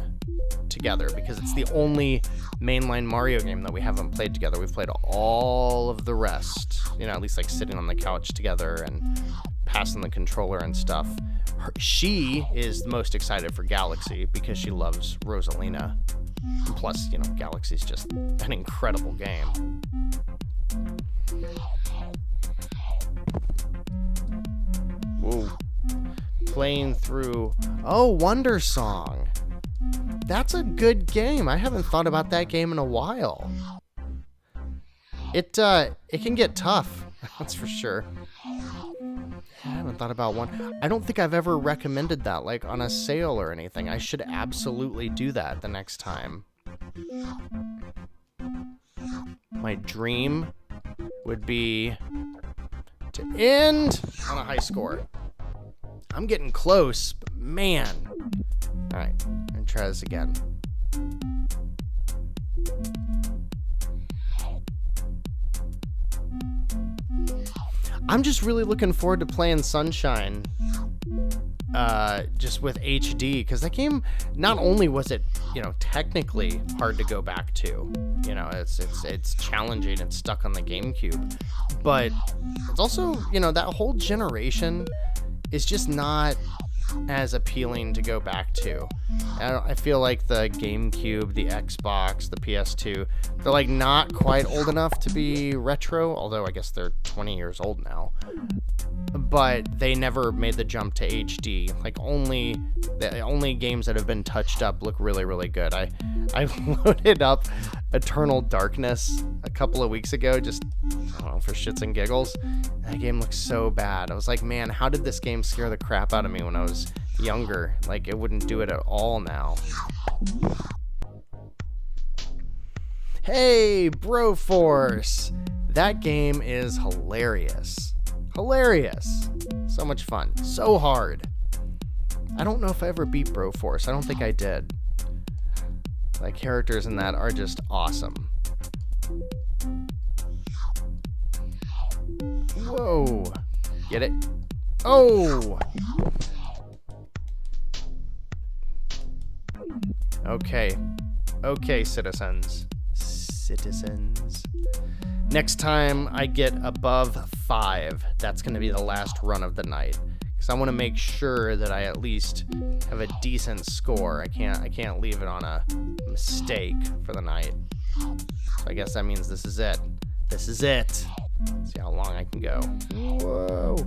together because it's the only mainline Mario game that we haven't played together. We've played all of the rest, you know, at least like sitting on the couch together and passing the controller and stuff. She is the most excited for Galaxy because she loves Rosalina. Plus, you know, Galaxy's just an incredible game. Whoa. Playing through... Oh, Wonder Song. That's a good game. I haven't thought about that game in a while. It can get tough. That's for sure. I haven't thought about one. I don't think I've ever recommended that, like, on a sale or anything. I should absolutely do that the next time. My dream would be to end on a high score. I'm getting close, but man. All right, I'm gonna try this again. I'm just really looking forward to playing Sunshine just with HD, because that game, not only was it, you know, technically hard to go back to, you know, it's challenging, it's stuck on the GameCube, but it's also, you know, that whole generation is just not as appealing to go back to. I feel like the GameCube, the Xbox, the PS2, they're like not quite old enough to be retro, although I guess they're 20 years old now. But they never made the jump to HD. Like the only games that have been touched up look really, really good. I loaded up Eternal Darkness a couple of weeks ago, just, I don't know, for shits and giggles. That game looks so bad. I was like, man, how did this game scare the crap out of me when I was younger? Like, it wouldn't do it at all now. Hey, Broforce! That game is hilarious. Hilarious. So much fun. So hard. I don't know if I ever beat Broforce. I don't think I did. Like, characters in that are just awesome. Whoa. Get it? Oh! Okay. Okay, citizens. Next time I get above 5, that's going to be the last run of the night. Because I want to make sure that I at least have a decent score. I can't leave it on a mistake for the night. So I guess that means this is it. This is it. Let's see how long I can go. Whoa.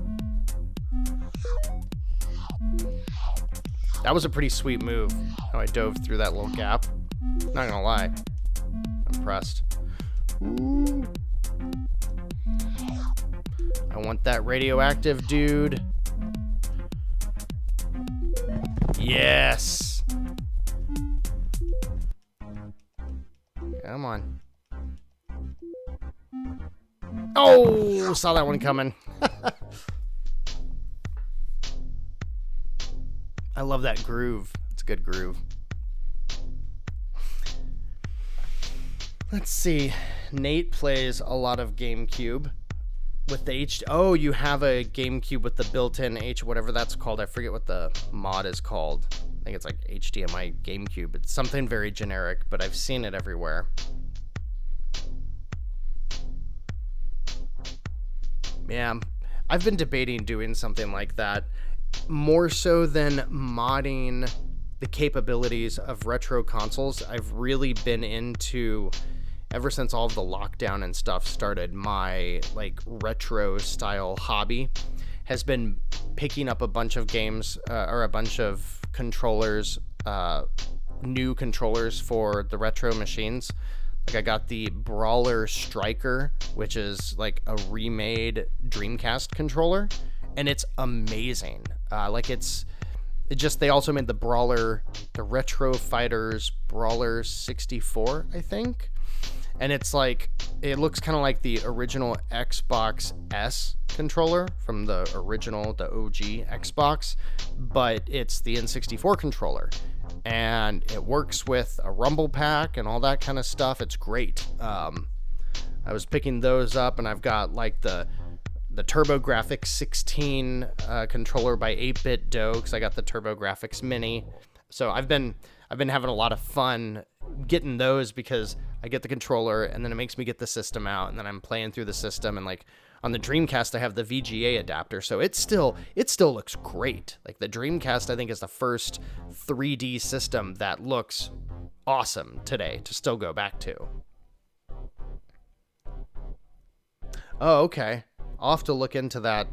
That was a pretty sweet move, how I dove through that little gap. Not gonna lie. I'm impressed. Ooh. I want that radioactive dude. Yes. Come on. Oh, saw that one coming. I love that groove. It's a good groove. Let's see. Nate plays a lot of GameCube with the H. Oh, you have a GameCube with the built-in H, whatever that's called. I forget what the mod is called. I think it's like HDMI GameCube. It's something very generic, but I've seen it everywhere. Yeah, I've been debating doing something like that, more so than modding the capabilities of retro consoles. I've really been into, ever since all of the lockdown and stuff started, my like retro style hobby has been picking up a bunch of games or a bunch of controllers, new controllers for the retro machines. Like I got the Brawler Striker, which is like a remade Dreamcast controller, and it's amazing. They also made the Brawler, the Retro Fighters Brawler 64, I think. And it's like, it looks kind of like the original Xbox S controller from the OG Xbox, but it's the N64 controller. And it works with a rumble pack and all that kind of stuff. It's great. I was picking those up, and I've got like the TurboGrafx 16 controller by 8-Bit Dough, because I got the TurboGrafx Mini. So I've been I've been having a lot of fun getting those because I get the controller and then it makes me get the system out and then I'm playing through the system, and like on the Dreamcast I have the VGA adapter, so it still looks great. Like the Dreamcast I think is the first 3D system that looks awesome today to still go back to. Oh, okay. I'll have to look into that.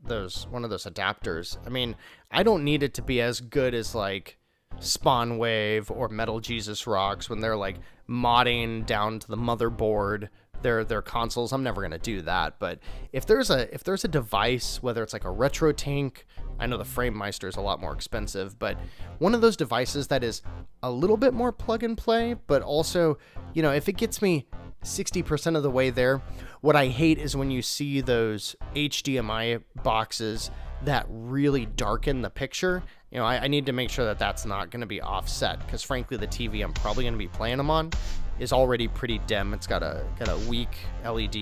Those one of those adapters. I mean, I don't need it to be as good as like Spawn Wave or Metal Jesus Rocks when they're like modding down to the motherboard their consoles. I'm never gonna do that. But if there's a device, whether it's like a RetroTink, I know the FrameMeister is a lot more expensive, but one of those devices that is a little bit more plug and play, but also, you know, if it gets me 60% of the way there. What I hate is when you see those HDMI boxes that really darken the picture. You know, I need to make sure that that's not going to be offset, because frankly the TV I'm probably going to be playing them on is already pretty dim. It's got a weak LED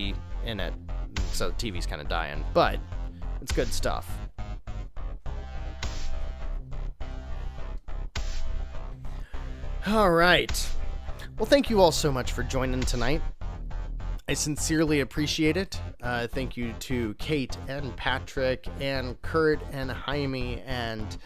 in it, so the TV's kind of dying, but it's good stuff. All right. Well, thank you all so much for joining tonight. I sincerely appreciate it. Thank you to Kate and Patrick and Kurt and Jaime and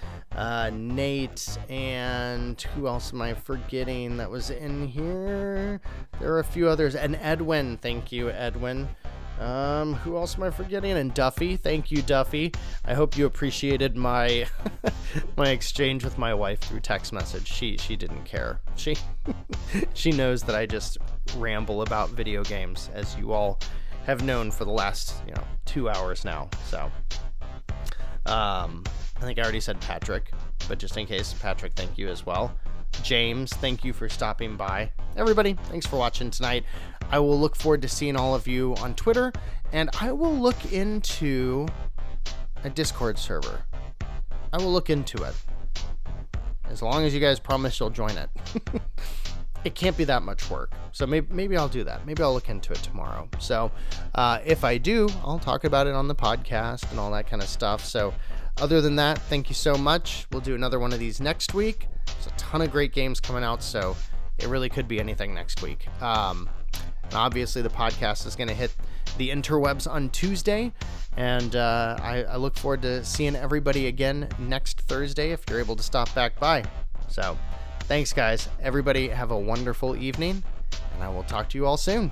Nate, and who else am I forgetting that was in here? There are a few others, and Edwin. Thank you, Edwin. Who else am I forgetting? And Duffy. Thank you, Duffy. I hope you appreciated my my exchange with my wife through text message. She didn't care. She knows that I just ramble about video games, as you all have known for the last 2 hours now. So I think I already said Patrick, but just in case, Patrick, thank you as well. James, thank you for stopping by. Everybody, thanks for watching tonight. I will look forward to seeing all of you on Twitter, and I will look into a Discord server. I will look into it. As long as you guys promise you'll join it. It can't be that much work. So maybe I'll do that. Maybe I'll look into it tomorrow. So if I do, I'll talk about it on the podcast and all that kind of stuff. So other than that, thank you so much. We'll do another one of these next week. There's a ton of great games coming out, so it really could be anything next week. Obviously, the podcast is going to hit the interwebs on Tuesday, and I look forward to seeing everybody again next Thursday if you're able to stop back by. So thanks, guys. Everybody have a wonderful evening, and I will talk to you all soon.